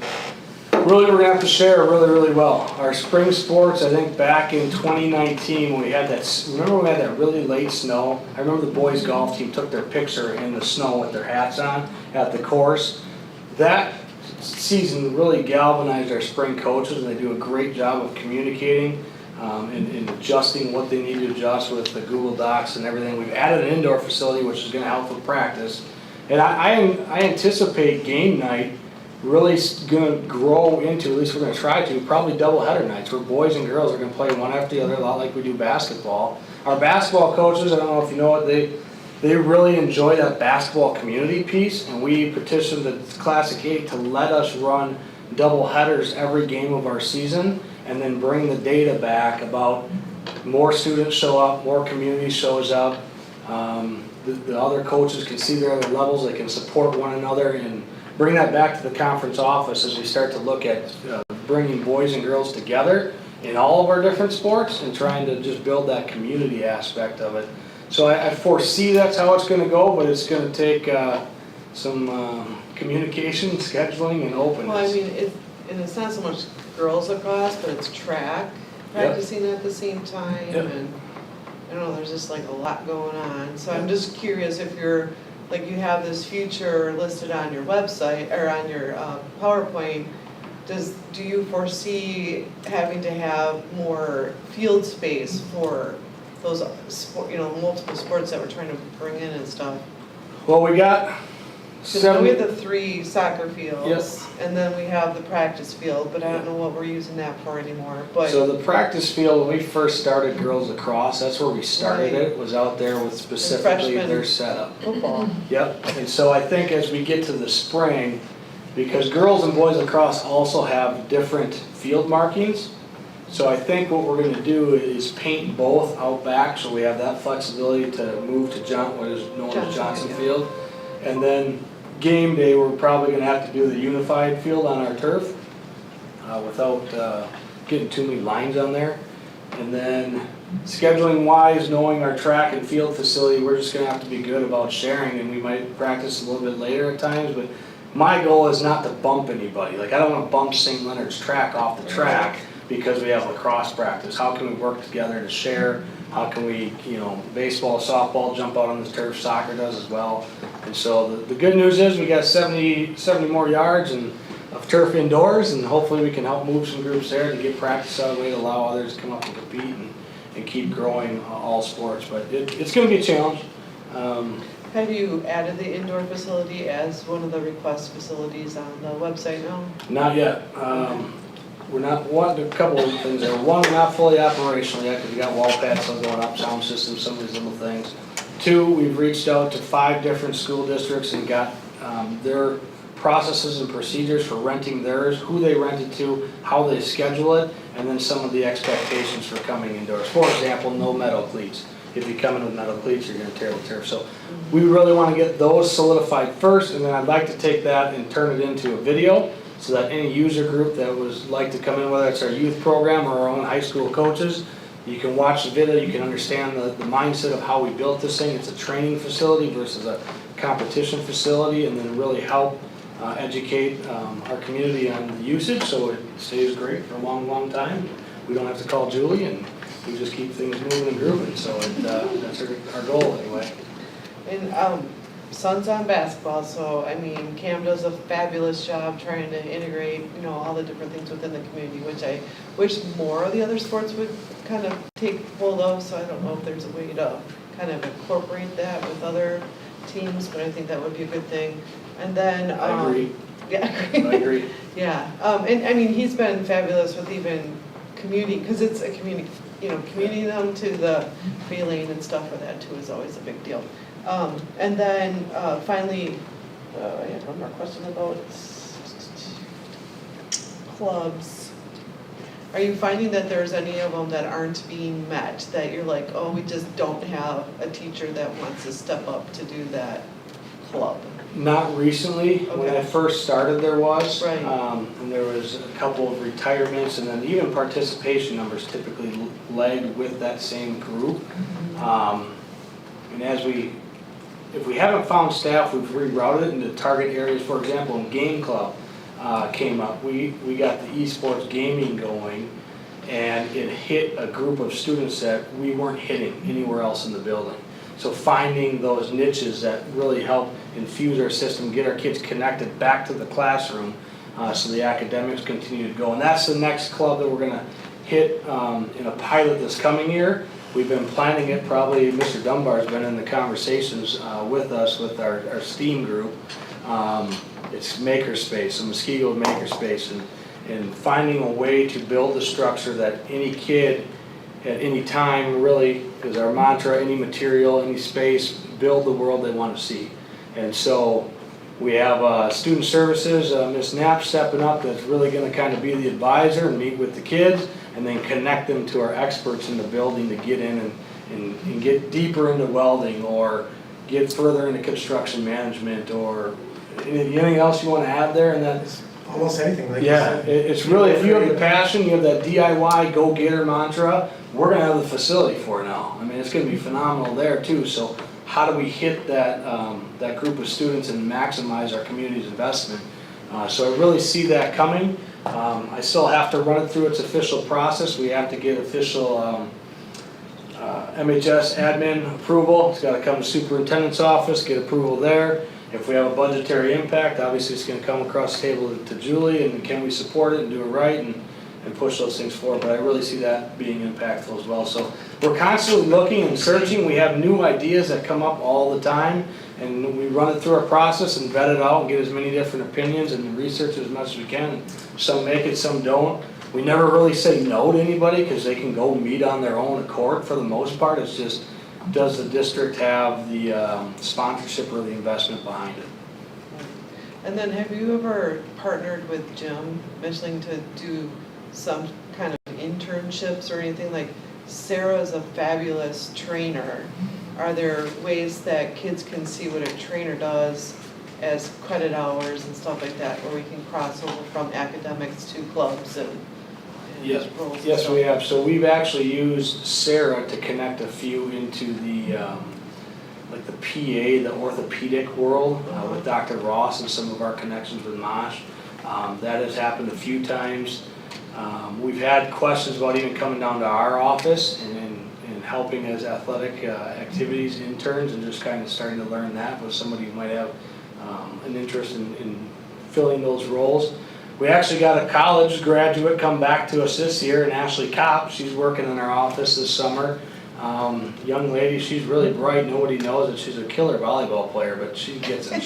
Really, we're going to have to share really well. Our spring sports, I think back in 2019 when we had that, remember when we had that really late snow? I remember the boys golf team took their picture in the snow with their hats on at the course. That season really galvanized our spring coaches, and they do a great job of communicating and adjusting what they need to adjust with the Google Docs and everything. We've added an indoor facility which is going to help with practice. And I anticipate game night really going to grow into, at least we're going to try to, probably doubleheader nights where boys and girls are going to play one after the other, a lot like we do basketball. Our basketball coaches, I don't know if you know it, they really enjoy that basketball community piece, and we petitioned the Classic 8 to let us run double headers every game of our season and then bring the data back about more students show up, more community shows up, the other coaches can see their other levels, they can support one another, and bring that back to the conference office as we start to look at bringing boys and girls together in all of our different sports and trying to just build that community aspect of it. So I foresee that's how it's going to go, but it's going to take some communication, scheduling, and openness. Well, I mean, and it's not so much girls lacrosse, but it's track, practicing at the same time, and I don't know, there's just like a lot going on. So I'm just curious if you're, like you have this future listed on your website, or on your PowerPoint, do you foresee having to have more field space for those, multiple sports that we're trying to bring in and stuff? Well, we got Because we have the 3 soccer fields, and then we have the practice field, but I don't know what we're using that for anymore. But so the practice field, when we first started girls lacrosse, that's where we started it, was out there with specifically their setup. Football. Yep, and so I think as we get to the spring, because girls and boys lacrosse also have different field markings, so I think what we're going to do is paint both out back, so we have that flexibility to move to what is known as Johnson Field, and then game day, we're probably going to have to do the unified field on our turf without getting too many lines on there. And then scheduling wise, knowing our track and field facility, we're just going to have to be good about sharing, and we might practice a little bit later at times, but my goal is not to bump anybody. Like, I don't want to bump St. Leonard's track off the track because we have lacrosse practice. How can we work together to share? How can we, baseball, softball, jump out on the turf, soccer does as well. And so the good news is we got 70 more yards of turf indoors, and hopefully we can help move some groups there to get practice out of the way to allow others to come up and compete and keep growing all sports. But it's going to be a challenge. Have you added the indoor facility as one of the request facilities on the website now? Not yet. We're not, a couple of things there. One, we're not fully operational yet because we got wall pads still going up, sound systems, some of these little things. 2, we've reached out to 5 different school districts and got their processes and procedures for renting theirs, who they rent it to, how they schedule it, and then some of the expectations for coming indoors. For example, no metal cleats. If you come in with metal cleats, you're going to tear the turf. So we really want to get those solidified first, and then I'd like to take that and turn it into a video so that any user group that would like to come in, whether it's our youth program or our own high school coaches, you can watch the video, you can understand the mindset of how we built this thing. It's a training facility versus a competition facility, and then really help educate our community on the usage so it stays great for a long time. we don't have to call Julie, and we just keep things moving and grooving, so that's our goal anyway. And son's on basketball, so I mean, Cam does a fabulous job trying to integrate, you know, all the different things within the community, which I wish more of the other sports would kind of take hold of, so I don't know if there's a way to kind of incorporate that with other teams, but I think that would be a good thing. And then, I agree. Yeah. I agree. Yeah, and I mean, he's been fabulous with even community, because it's a community, you know, communicating them to the feeling and stuff for that too is always a big deal. And then finally, I had one more question about clubs. Are you finding that there's any of them that aren't being met, that you're like, oh, we just don't have a teacher that wants to step up to do that club? Not recently. When I Okay. first started, there was. Right. And there was a couple of retirements, and then even participation numbers typically lagged with that same group. And if we haven't found staff, we've rerouted it into target areas. For example, in game club came up, we got the esports gaming going, and it hit a group of students that we weren't hitting anywhere else in the building. So finding those niches that really help infuse our system, get our kids connected back to the classroom, so the academics continue to go. And that's the next club that we're gonna hit in a pilot this coming year. We've been planning it, probably Mr. Dunbar's been in the conversations with us, with our STEAM group. It's makerspace, a Muskego makerspace, and finding a way to build a structure that any kid at any time really is our mantra, any material, any space, build the world they want to see. And so we have student services, Ms. Knapp stepping up, that's really going to kind of be the advisor and meet with the kids, and then connect them to our experts in the building to get in and get deeper into welding, or get further into construction management, or anything else you want to add there. And that's Almost anything, like you yeah, said. it's really, if you have the passion, you have that DIY go-getter mantra, we're gonna have the facility for it now. I mean, it's gonna be phenomenal there too. So how do we hit that that group of students and maximize our community's investment? So I really see that coming. I still have to run it through its official process. We have to get official MHS admin approval. It's gotta come to superintendent's office, get approval there. If we have a budgetary impact, obviously it's gonna come across the table to Julie, and can we support it and do it right and push those things forward. But I really see that being impactful as well. So we're constantly looking and searching. We have new ideas that come up all the time, and we run it through our process and vet it out and get as many different opinions and research as much as we can. Some make it, some don't. We never really say no to anybody, because they can go meet on their own accord for the most part. It's just, does the district have the sponsorship or the investment behind it? And then have you ever partnered with Jim Mischling to do some kind of internships or anything? Like, Sarah's a fabulous trainer. Are there ways that kids can see what a trainer does as credit hours and stuff like that, where we can cross over from academics to clubs and Yes, roles and yes, stuff? we have. So we've actually used Sarah to connect a few into the, like the PA, the orthopedic world, with Dr. Ross and some of our connections with Mosh. That has happened a few times. We've had questions about even coming down to our office and helping as athletic activities interns, and just kind of starting to learn that with somebody who might have an interest in filling those roles. We actually got a college graduate come back to us this year, and Ashley Kopp, she's working in our office this summer. Young lady, she's really bright, nobody knows it, she's a killer volleyball player, but she gets it,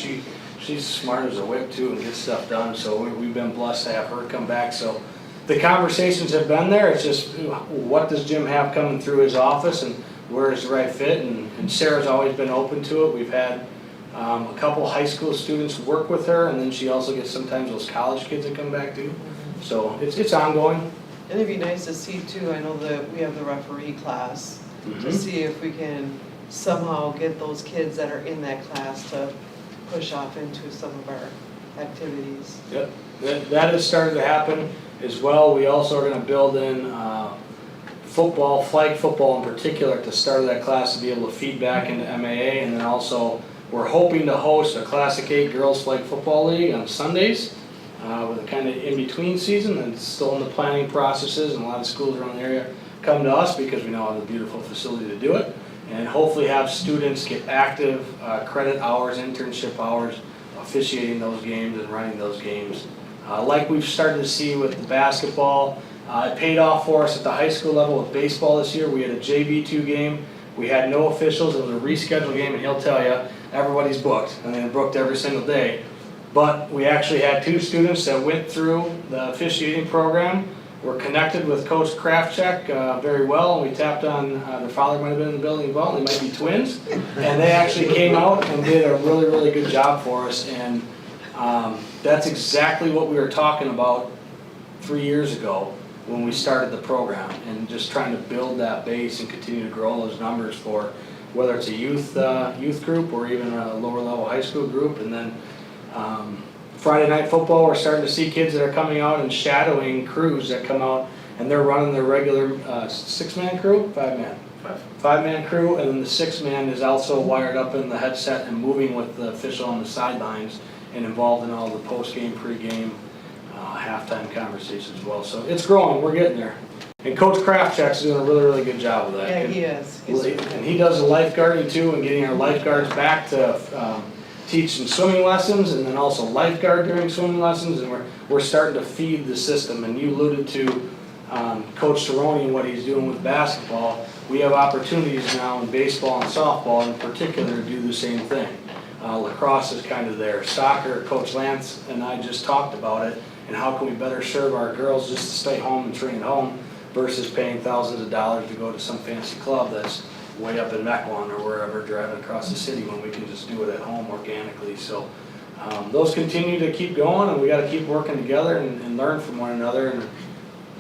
she's smart as a whip too and gets stuff done, so we've been blessed to have her come back. So the conversations have been there, it's just what does Jim have coming through his office and where is the right fit, and Sarah's always been open to it. We've had a couple high school students work with her, and then she also gets sometimes those college kids that come back too. So it's ongoing. And it'd be nice to see too, I know that we have the referee class, to see if we can somehow get those kids that are in that class to push off into some of our activities. Yep, that has started to happen as well. We also are going to build in football, flag football in particular, at the start of that class to be able to feed back into MAA, and then also we're hoping to host a Classic 8 Girls Flag Football League on Sundays. with a kind of in-between season and still in the planning processes, and a lot of schools around the area come to us because we now have a beautiful facility to do it, and hopefully have students get active credit hours, internship hours, officiating those games and running those games. Like we've started to see with the basketball, it paid off for us at the high school level with baseball this year. We had a JV2 game. We had no officials. It was a rescheduled game, and he'll tell you, everybody's booked, and they're booked every single day. But we actually had 2 students that went through the officiating program. We're connected with Coach Kraftcheck very well, and we tapped on, their father might have been in the building as well, they might be twins. And they actually came out and did a really, really good job for us, and that's exactly what we were talking about 3 years ago when we started the program, and just trying to build that base and continue to grow those numbers for whether it's a youth group or even a lower level high school group. And then Friday night football, we're starting to see kids that are coming out and shadowing crews that come out, and they're running their regular 6-man crew, 5-man? 5-man crew, and then the 6-man is also wired up in the headset and moving with the official on the sidelines and involved in all the post-game, pre-game, halftime conversations as well. So it's growing, we're getting there. And Coach Kraftcheck's doing a really, really good job with that. Yeah, he is. And he does the lifeguarding too, and getting our lifeguards back to teaching swimming lessons, and then also lifeguard during swimming lessons, and we're starting to feed the system. And you alluded to Coach Cerrone and what he's doing with basketball. We have opportunities now in baseball and softball in particular to do the same thing. Lacrosse is kind of there. Soccer, Coach Lance and I just talked about it, and how can we better serve our girls just to stay home and train at home versus paying thousands of dollars to go to some fancy club that's way up in Mequon or wherever, driving across the city, when we can just do it at home organically. So those continue to keep going, and we got to keep working together and learn from one another, and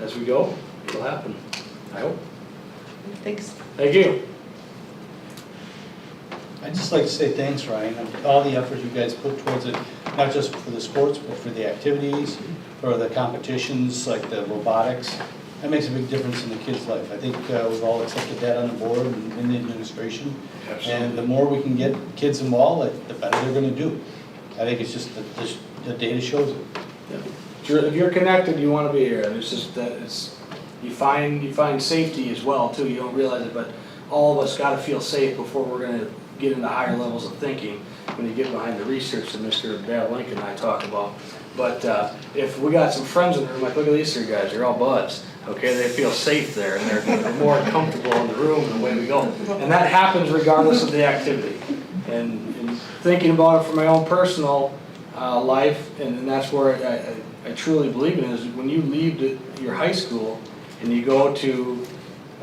as we go, it'll happen, I hope. Thanks. Thank you. I'd just like to say thanks, Ryan, and all the effort you guys put towards it, not just for the sports, but for the activities, for the competitions, like the robotics. That makes a big difference in the kid's life. I think we've all accepted that on the board and in the administration. Absolutely. And the more we can get kids involved, the better they're going to do. I think it's just the data shows it. Yeah. If you're connected, you want to be here. And it's just that you find safety as well too. You don't realize it, but all of us got to feel safe before we're going to get into higher levels of thinking. When you get behind the research that Mr. Dale Lincoln and I talk about. But if we got some friends in the room, like look at these 3 guys, they're all buds. Okay, they feel safe there, and they're more comfortable in the room and the way we go. And that happens regardless of the activity. And thinking about it for my own personal life, and that's where I truly believe in it, is when you leave your high school and you go to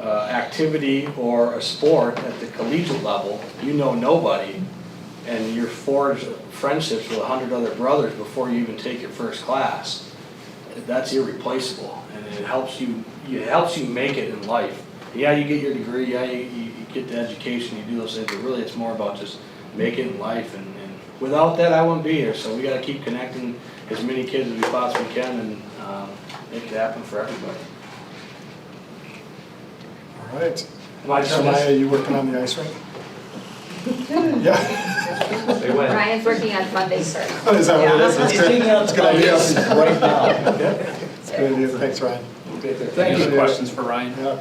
activity or a sport at the collegiate level, you know nobody, and you're forged friendships with 100 other brothers before you even take your first class. That's irreplaceable, and it helps you make it in life. Yeah, you get your degree, yeah, you get the education, you do those things, but really it's more about just making it in life, and without that I wouldn't be here. So we got to keep connecting as many kids as we possibly can, and make it happen for everybody. All right. Am I just Jeremiah, are you working on the ice rink? Yeah. Ryan's working on Monday first. Oh, is that what it is? That's He's good. taking out That's a good idea. right now. That's a good idea. Thanks, Ryan. Any other questions for Ryan? Yeah.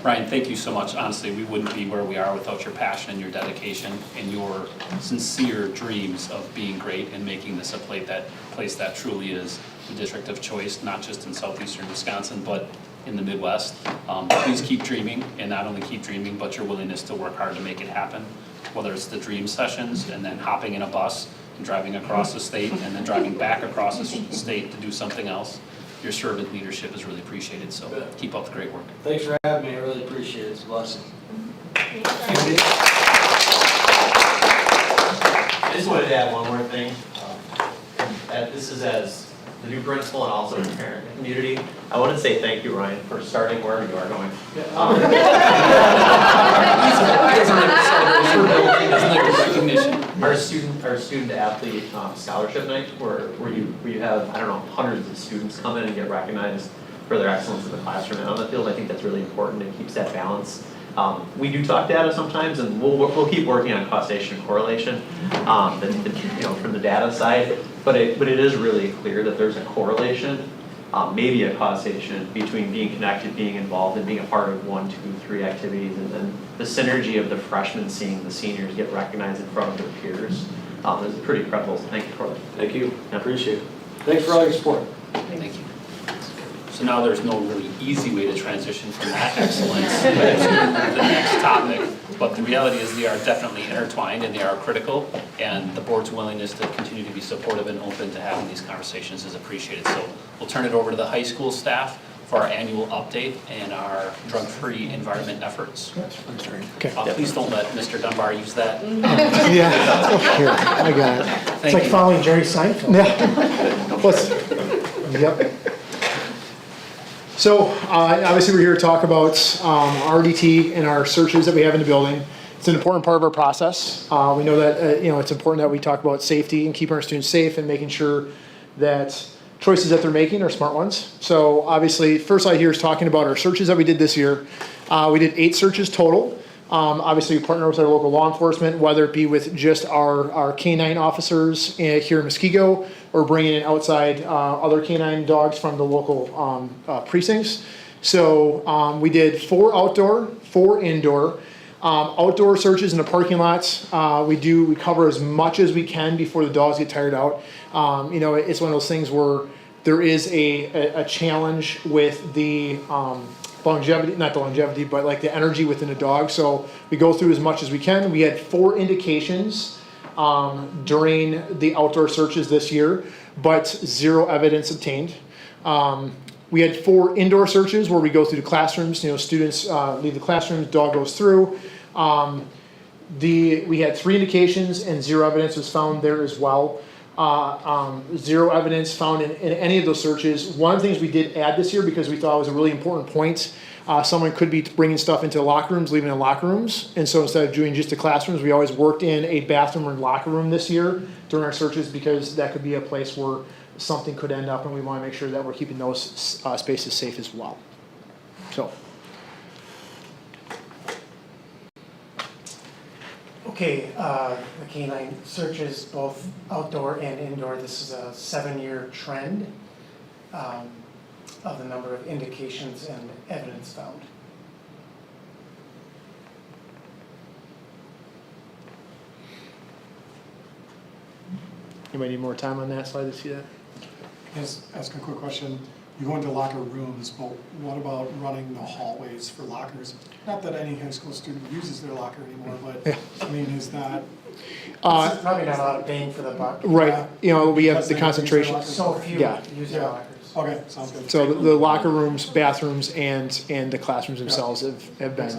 Ryan, thank you so much. Honestly, we wouldn't be where we are without your passion and your dedication and your sincere dreams of being great and making this a place that truly is the district of choice, not just in southeastern Wisconsin, but in the Midwest. Please keep dreaming, and not only keep dreaming, but your willingness to work hard to make it happen, whether it's the dream sessions and then hopping in a bus and driving across the state and then driving back across the state to do something else. Your servant leadership is really appreciated, so keep up the great work. Thanks for having me, I really appreciate it, it's a blessing. I just wanted to add one more thing. This is as the new principal and also the parent community. I want to say thank you, Ryan, for starting wherever you are going. Our student athlete scholarship night, where you have, I don't know, hundreds of students come in and get recognized for their excellence in the classroom and on the field. I think that's really important. It keeps that balance We do talk data sometimes, and we'll keep working on causation and correlation, from the data side. But it is really clear that there's a correlation, maybe a causation between being connected, being involved, and being a part of 1, 2, 3 activities, and then the synergy of the freshmen seeing the seniors get recognized in front of their peers. Is pretty incredible. So thank you for that. Thank you, I appreciate it. Thanks for all your support. Thank you. So now there's no really easy way to transition from that excellence to the next topic. But the reality is they are definitely intertwined and they are critical. And the board's willingness to continue to be supportive and open to having these conversations is appreciated. So we'll turn it over to the high school staff for our annual update and our drug-free environment efforts. Okay. Please don't let Mr. Dunbar use that. Yeah, here, I got it. It's Thank like you. following Jerry Seinfeld. Yeah. Plus, yep. So, obviously we're here to talk about RDT and our searches that we have in the building. It's an important part of our process. We know that, it's important that we talk about safety and keeping our students safe and making sure that choices that they're making are smart ones. So obviously, first slide here is talking about our searches that we did this year. We did 8 searches total. Obviously, we partner with our local law enforcement, whether it be with just our K-9 officers here in Muskego or bringing in outside other K-9 dogs from the local precincts. So we did 4 outdoor, 4 indoor. Outdoor searches in the parking lots, we cover as much as we can before the dogs get tired out. It's one of those things where there is a challenge with the longevity, not the longevity, but like the energy within a dog. So we go through as much as we can. We had 4 indications during the outdoor searches this year, but 0 evidence obtained. We had 4 indoor searches where we go through the classrooms. Students leave the classrooms, dog goes through. We had 3 indications and 0 evidence was found there as well. 0 evidence found in any of those searches. One of the things we did add this year because we thought it was a really important point, someone could be bringing stuff into the locker rooms, leaving in locker rooms. And so instead of doing just the classrooms, we always worked in a bathroom or locker room this year during our searches because that could be a place where something could end up and we want to make sure that we're keeping those spaces safe as well. So. Okay, the canine searches both outdoor and indoor. This is a 7-year trend of the number of indications and evidence found. Anybody need more time on that slide to see that? Just ask a quick question. You go into locker rooms, but what about running the hallways for lockers? Not that any high school student uses their locker anymore, but I mean, is that? It's probably not a lot of bang for the buck. Right, Yeah. we have Because the they concentration. use their lockers. So few use their lockers. Okay, sounds good. So the locker rooms, bathrooms, and the classrooms themselves have been.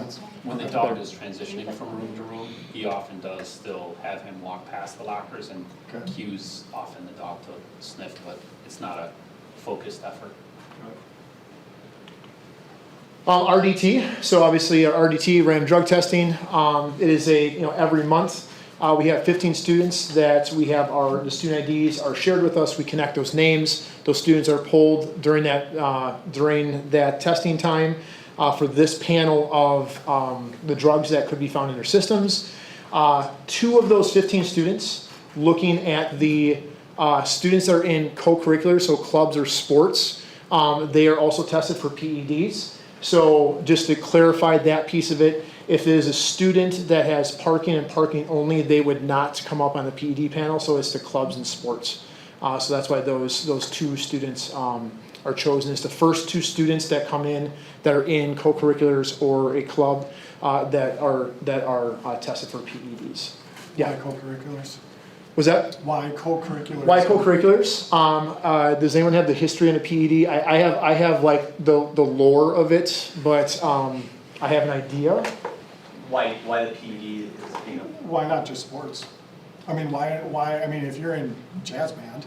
When the dog is transitioning from room to room, he often does still have him walk past the lockers and cues often the dog to sniff, but it's not a focused effort. RDT, so obviously RDT, random drug testing. It is every month. We have 15 students that we have the student IDs are shared with us. We connect those names. Those students are pulled during that testing time for this panel of the drugs that could be found in their systems. 2 of those 15 students, looking at the students that are in co-curricular, so clubs or sports, they are also tested for PEDs. So just to clarify that piece of it, if there's a student that has parking and parking only, they would not come up on the PED panel, so it's the clubs and sports. So that's why those 2 students are chosen. It's the first 2 students that come in that are in co-curriculars or a club that are tested for PEDs. Yeah, co-curriculars. Was that? Why co-curriculars? Why co-curriculars? Does anyone have the history on a PED? I have like the lore of it, but I have an idea. Why the PED is, Why not just sports? I mean, why? I mean, if you're in jazz band,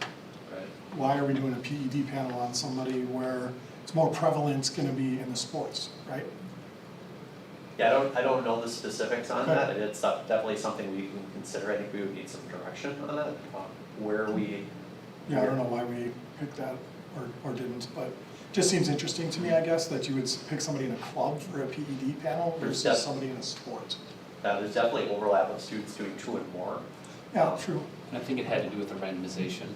why are we doing a PED panel on somebody where it's more prevalent going to be in the sports, right? Yeah, I don't know the specifics on that, and it's definitely something we can consider. I think we would need some direction on that, where we. Yeah, I don't know why we picked that or didn't, but Just seems interesting to me, I guess, that you would pick somebody in a club for a PED panel versus Yes. somebody in a sport. There's definitely overlap of students doing 2 and more. Yeah, true. And I think it had to do with the randomization.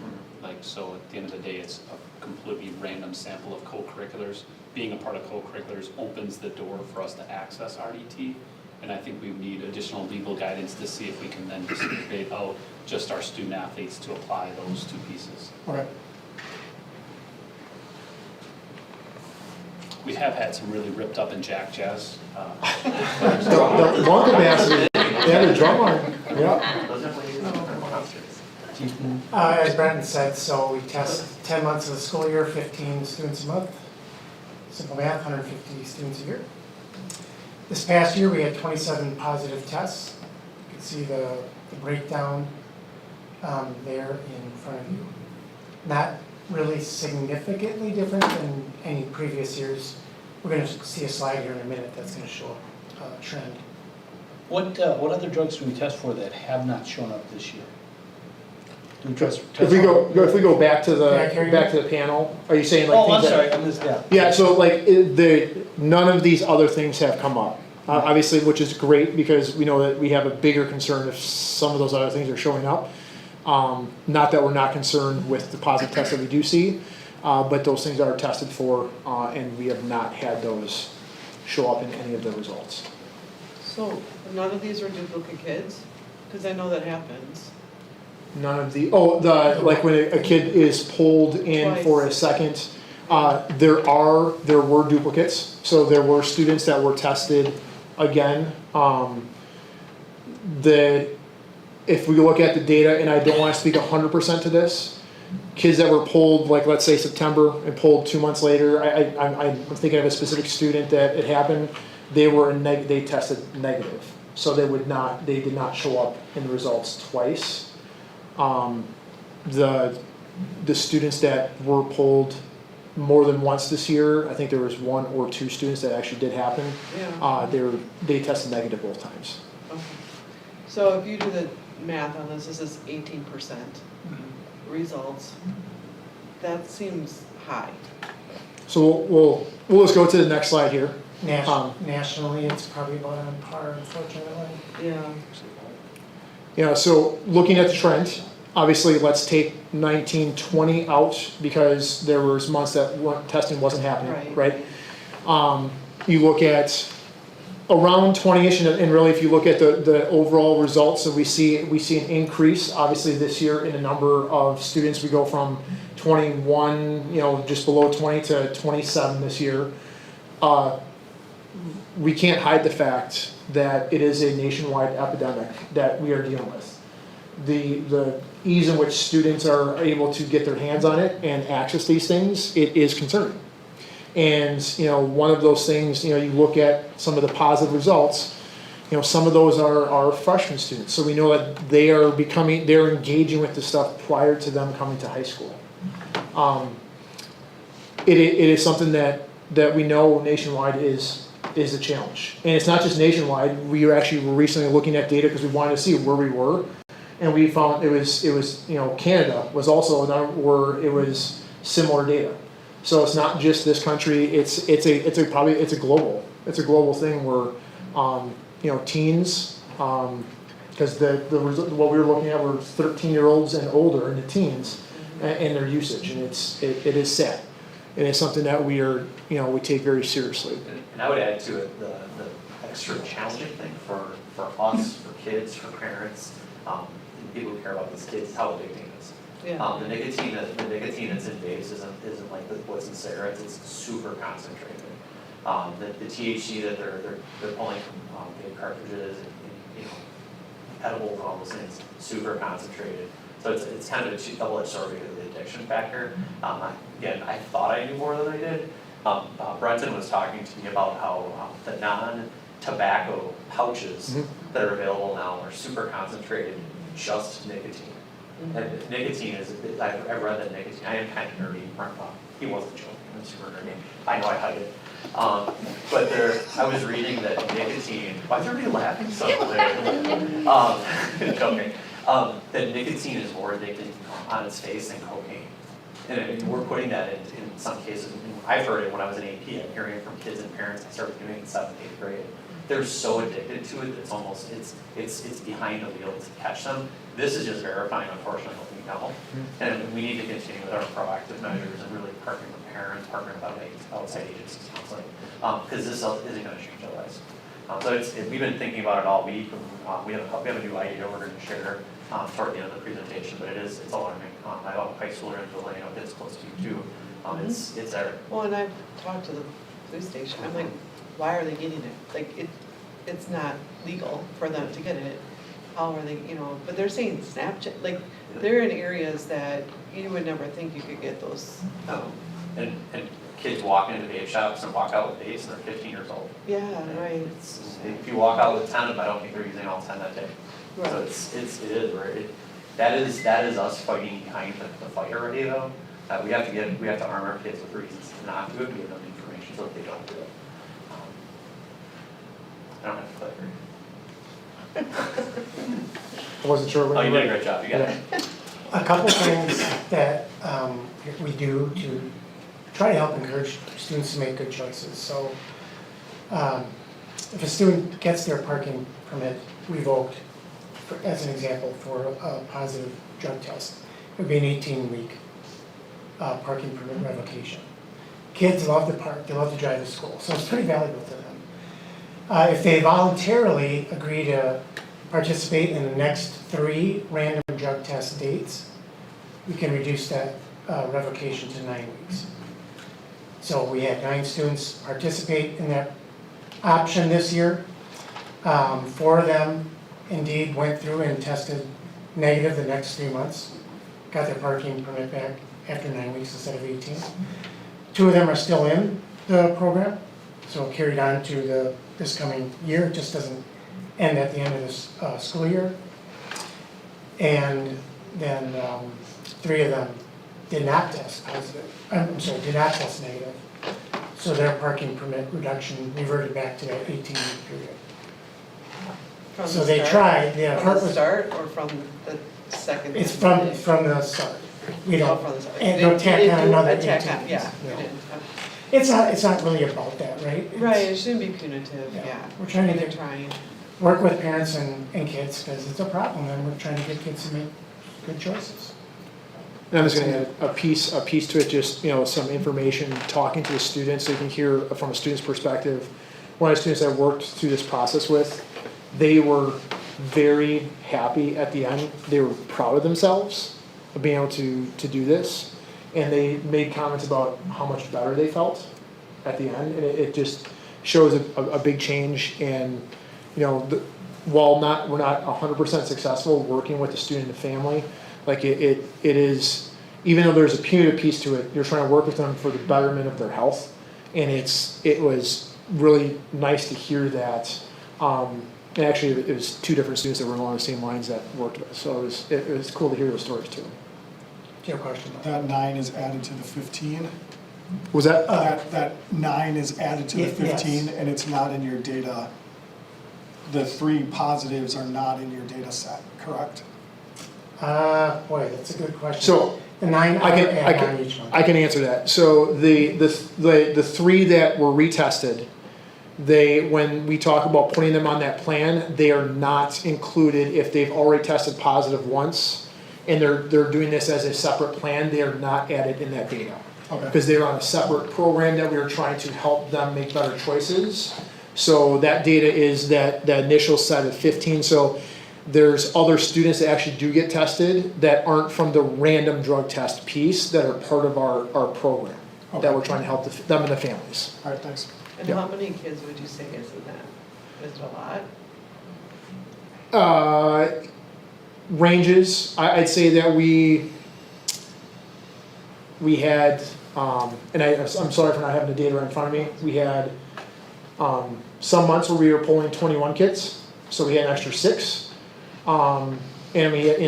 Like, so at the end of the day, it's a completely random sample of co-curriculars. Being a part of co-curriculars opens the door for us to access RDT. And I think we need additional legal guidance to see if we can then debate out just our student athletes to apply those 2 pieces. Okay. We have had some really ripped up and jack jazz. The monk ambassador, they had a drum line, yeah. As Brenton said, so we test 10 months of the school year, 15 students a month. Simple math, 150 students a year. This past year, we had 27 positive tests. You can see the breakdown there in front of you. Not really significantly different than any previous years. We're going to see a slide here in a minute that's going to show a trend. What other drugs do we test for that have not shown up this year? Do we test If we go back to the panel, are you saying like Oh, I'm things sorry, that? I missed that. Yeah, so like none of these other things have come up. Obviously, which is great because we know that we have a bigger concern if some of those other things are showing up. Not that we're not concerned with the positive tests that we do see, but those things are tested for, and we have not had those show up in any of the results. So none of these are duplicate kids? Because I know that happens. None of like when a kid is pulled in Twice. for a second, there were duplicates. So there were students that were tested again. If we look at the data, and I don't want to speak 100% to this, kids that were pulled, like let's say September, and pulled 2 months later, I'm thinking of a specific student that it happened. They tested negative, so they did not show up in the results twice. The students that were pulled more than once this year, I think there was 1 or 2 students that actually did happen. Yeah. They tested negative both times. Okay. So if you do the math on this is 18% results. That seems high. So we'll just go to the next slide here. Nationally, it's probably about on par, unfortunately. Yeah. So looking at the trend, obviously let's take 19-20 out because there was months that testing wasn't happening, right? You look at around 20-ish, and really if you look at the overall results, so we see an increase, obviously this year in the number of students. We go from 21, just below 20 to 27 this year. We can't hide the fact that it is a nationwide epidemic that we are dealing with. The ease in which students are able to get their hands on it and access these things, it is concerning. And one of those things, you look at some of the positive results, some of those are freshman students. So we know that they're engaging with the stuff prior to them coming to high school. It is something that we know nationwide is a challenge. And it's not just nationwide. We were recently looking at data because we wanted to see where we were. And we found it was Canada was also another where it was similar data. So it's not just this country. It's a global thing where teens because what we were looking at were 13-year-olds and older and the teens and their usage, and it is sad. And it's something that we take very seriously. And I would add to it the extra challenging thing for us, for kids, for parents, people who care about these kids, how addicting it is. Yeah. The nicotine that's in vapes isn't like what's in cigarettes. It's super concentrated. The THC that they're pulling from vape cartridges and edibles and all those things, super concentrated. So it's kind of a double-edged sword because of the addiction factor. Again, I thought I knew more than I did. Brenton was talking to me about how the non-tobacco pouches that are available now are super concentrated, just nicotine. And nicotine is, I read that nicotine, I am kind of nerdy, he wasn't joking, I'm super nerdy, I know I hide it. But I was reading that nicotine, why is everybody laughing so much? Joking. That nicotine is more addicting on its face than cocaine. And we're putting that in some cases, I've heard it when I was in AP, I'm hearing it from kids and parents, I started doing it in 7th, 8th grade. They're so addicted to it, it's almost, it's behind the wheel to catch them. This is just verifying, unfortunately, what we know. And we need to continue with our proactive measures and really partnering with parents, partnering with outside agencies, counseling, because this isn't gonna change our lives. So we've been thinking about it all week. We have a new idea we're gonna share toward the end of the presentation, but it's alarming. I have a high schooler in Delaney, it's close to you too. It's there. Well, and I've talked to the police station, I'm like, why are they getting it? Like, it's not legal for them to get it. How are they, but they're saying Snapchat, like, they're in areas that you would never think you could get those. And kids walk into vape shops and walk out with vapes and they're 15 years old. Yeah, right. If you walk out with 10 of them, I don't think they're using all 10 that day. Right. So that is us fighting behind the fight already though. We have to arm our kids with reasons to not do it, give them information so that they don't do it. I don't have to play I wasn't sure when Oh, you you were did a great job, you got it. A couple things that we do to try to help encourage students to make good choices. So if a student gets their parking permit revoked, as an example, for a positive drug test, it would be an 18-week parking permit revocation. Kids love to park, they love to drive to school, so it's pretty valuable to them. If they voluntarily agree to participate in the next 3 random drug test dates, we can reduce that revocation to 9 weeks. So we had 9 students participate in that option this year. 4 of them indeed went through and tested negative the next 3 months, got their parking permit back after 9 weeks instead of 18. 2 of them are still in the program, so carried on to this coming year. It just doesn't end at the end of this school year. And then 3 of them did not test did not test negative. So their parking permit reduction reverted back to that 18-week period. From So the they start? tried, yeah. From the start or from the second? It's from the start. We don't, From the start. and don't tack on another 18 weeks. Yeah. No. you didn't. It's not really about that, right? It's- Right, it shouldn't be punitive, Yeah. yeah. We're trying to They're get- trying. Work with parents and kids, because it's a problem, and we're trying to get kids to make good choices. And I'm just gonna add a piece to it, just, some information, talking to the students, so you can hear from a student's perspective. One of the students I worked through this process with, they were very happy at the end. They were proud of themselves of being able to do this. And they made comments about how much better they felt at the end. And it just shows a big change. And, while we're not 100% successful working with the student and the family, like it is, even though there's a punitive piece to it, you're trying to work with them for the betterment of their health. And it was really nice to hear that. And actually, it was 2 different students that were along the same lines that worked with. So it was cool to hear those stories too. Do you have a question? That 9 is added to the 15. Was that? That 9 is added to the Yes. 15, and it's not in your data. The 3 positives are not in your data set, correct? Boy, that's a good question. So, The 9 are added on each one. I can answer that. So the 3 that were retested, when we talk about putting them on that plan, they are not included if they've already tested positive once and they're doing this as a separate plan. They are not added in that data. Okay. Because they're on a separate program that we are trying to help them make better choices. So that data is that initial set of 15. So there's other students that actually do get tested that aren't from the random drug test piece that are part of our program that we're trying to help them and the families. All right, thanks. And Yeah. how many kids would you say is in that? Is it a lot? Ranges, I'd say that we had, and I'm sorry for not having the data right in front of me, we had some months where we were pulling 21 kids, so we had an extra 6. And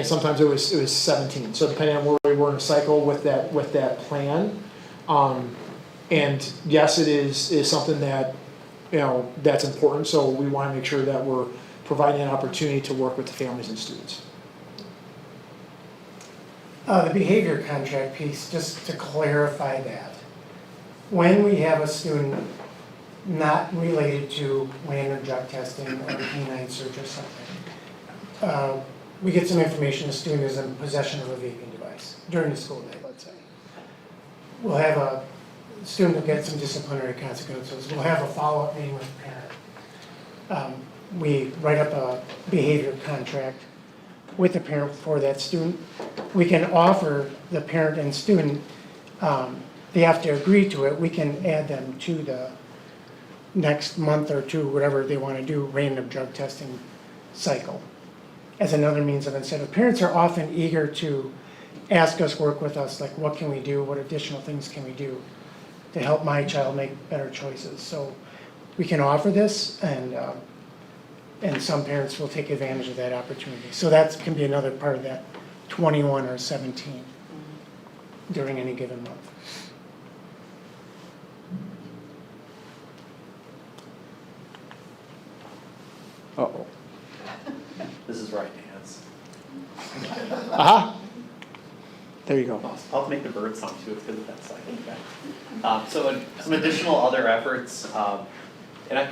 sometimes it was 17, so depending on where we were in a cycle with that plan. And yes, it is something that, that's important, so we want to make sure that we're providing an opportunity to work with the families and students. The behavior contract piece, just to clarify that. When we have a student not related to random drug testing or canine search or something, we get some information, the student is in possession of a vaping device during the school day, let's say. We'll have a student will get some disciplinary consequences. We'll have a follow-up meeting with the parent. We write up a behavior contract with the parent for that student. We can offer the parent and student, they have to agree to it. We can add them to the next month or two, whatever they want to do, random drug testing cycle as another means of incentive. Parents are often eager to ask us, work with us, like what can we do, what additional things can we do to help my child make better choices. So we can offer this, and some parents will take advantage of that opportunity. So that can be another part of that 21 or 17 during any given month. Uh-oh. This is right hands. Aha. There you go. I'll have to make the bird song too, it's because of that side. Okay. So some additional other efforts,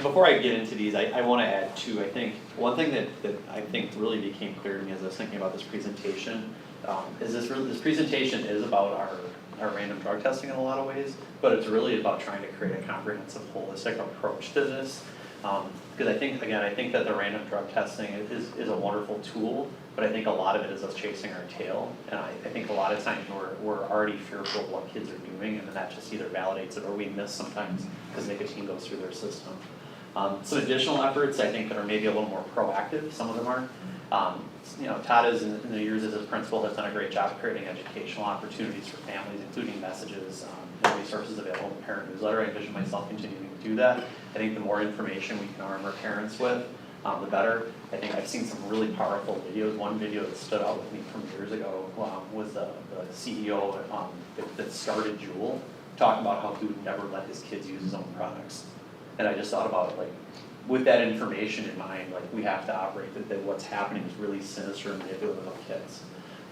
before I get into these, I want to add two. I think one thing that I think really became clear to me as I was thinking about this presentation is this presentation is about our random drug testing in a lot of ways, but it's really about trying to create a comprehensive, holistic approach to this. Because I think that the random drug testing is a wonderful tool, but I think a lot of it is us chasing our tail. And I think a lot of times we're already fearful of what kids are doing, and then that just either validates it or we miss sometimes because nicotine goes through their system. Some additional efforts I think that are maybe a little more proactive, some of them are. Todd is in the years as a principal has done a great job creating educational opportunities for families, including messages and resources available in the parent newsletter. I envision myself continuing to do that. I think the more information we can arm our parents with, the better. I think I've seen some really powerful videos. One video that stood out with me from years ago was the CEO that started Juul talking about how he would never let his kids use his own products. And I just thought about it, with that information in mind, we have to operate that what's happening is really sinister and manipulative of kids.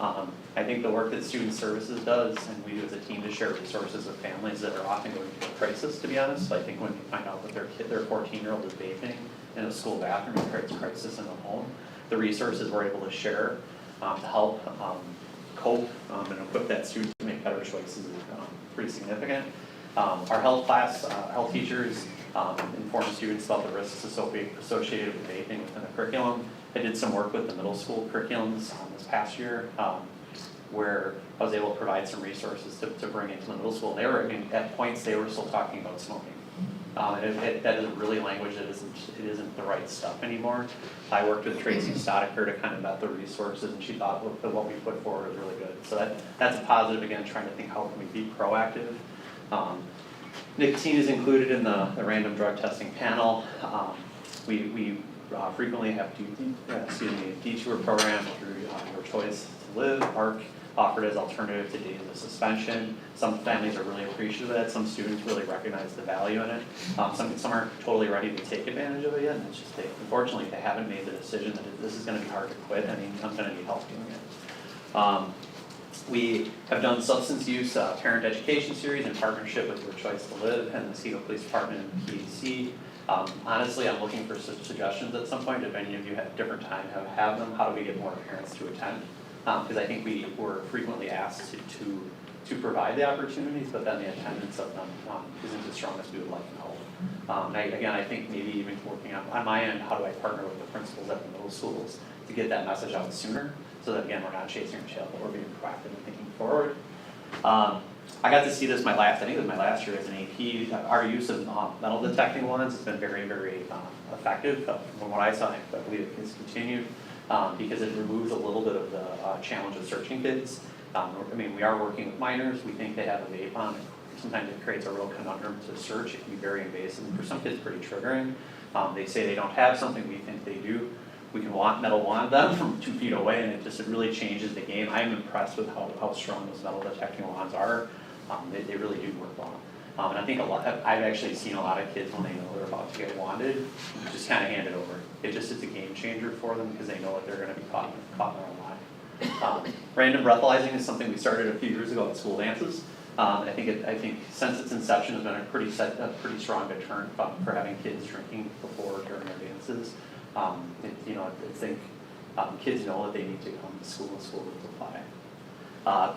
I think the work that Student Services does, and we do as a team to share resources with families that are often going through a crisis, to be honest. I think when you find out that their 14-year-old is vaping in a school bathroom, it creates crisis in the home. The resources we're able to share to help cope and equip that student to make better choices is pretty significant. Our health class, health teachers inform students about the risks associated with vaping within the curriculum. I did some work with the middle school curriculums this past year where I was able to provide some resources to bring into the middle school. They were, at points they were still talking about smoking. That isn't really language that isn't the right stuff anymore. I worked with Tracy Stodiker to kind of vet the resources, and she thought that what we put forward was really good. So that's a positive, again, trying to think how can we be proactive. Nicotine is included in the random drug testing panel. We frequently have detour program through Your Choice to Live, ARC, offered as alternative to days of suspension. Some families are really appreciative of that. Some students really recognize the value in it. Some aren't totally ready to take advantage of it yet, and it's just unfortunately they haven't made the decision that this is going to be hard to quit. I'm going to need help doing it. We have done substance use parent education series in partnership with Your Choice to Live and the Seattle Police Department and PEC. Honestly, I'm looking for suggestions at some point. If any of you have different time, have them. How do we get more parents to attend? Because I think we were frequently asked to provide the opportunities, but then the attendance of them isn't as strong as we would like and hope. I think maybe even working on my end, how do I partner with the principals at the middle schools to get that message out sooner, so that again, we're not chasing our tail, but we're being proactive and thinking forward. I got to see this I think it was my last year as an AP. Our use of metal detecting ones has been very, very effective. From what I saw, I believe it has continued because it removes a little bit of the challenge of searching kids. We are working with minors. We think they have a vape on. Sometimes it creates a real conundrum to search. It can be very invasive, and for some kids, pretty triggering. They say they don't have something. We think they do. We can metal wand them from 2 feet away, and it really changes the game. I'm impressed with how strong those metal detecting wands are. They really do work well. And I think I've actually seen a lot of kids when they know they're about to get wanded, just kind of hand it over. It's a game changer for them because they know that they're going to be caught in their own Random breathalyzing is something we started a few years ago at school dances. I think since its inception has been a pretty strong deterrent for having kids drinking before, during our dances. I think kids know that they need to come to school and school will apply.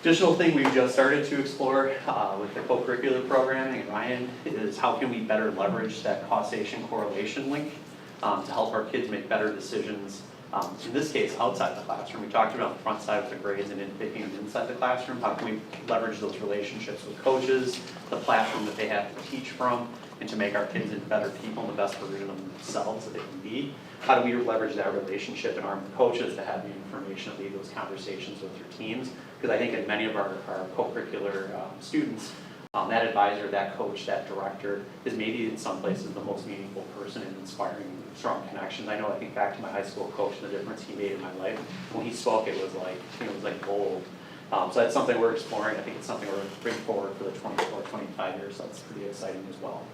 Additional thing we've just started to explore with the co-curricular programming and Ryan is how can we better leverage that causation correlation link to help our kids make better decisions, in this case outside the classroom. We talked about the front side with the grades and picking them inside the classroom. How can we leverage those relationships with coaches, the platform that they have to teach from, and to make our kids into better people and the best version of themselves that they can be? How do we leverage that relationship and arm the coaches to have the information to lead those conversations with your teams? Because I think in many of our co-curricular students, that advisor, that coach, that director is maybe in some places the most meaningful person in inspiring strong connections. I think back to my high school coach and the difference he made in my life. When he spoke, it was like gold. So that's something we're exploring. I think it's something we're bringing forward for the 24, 25 years. So that's pretty exciting as well.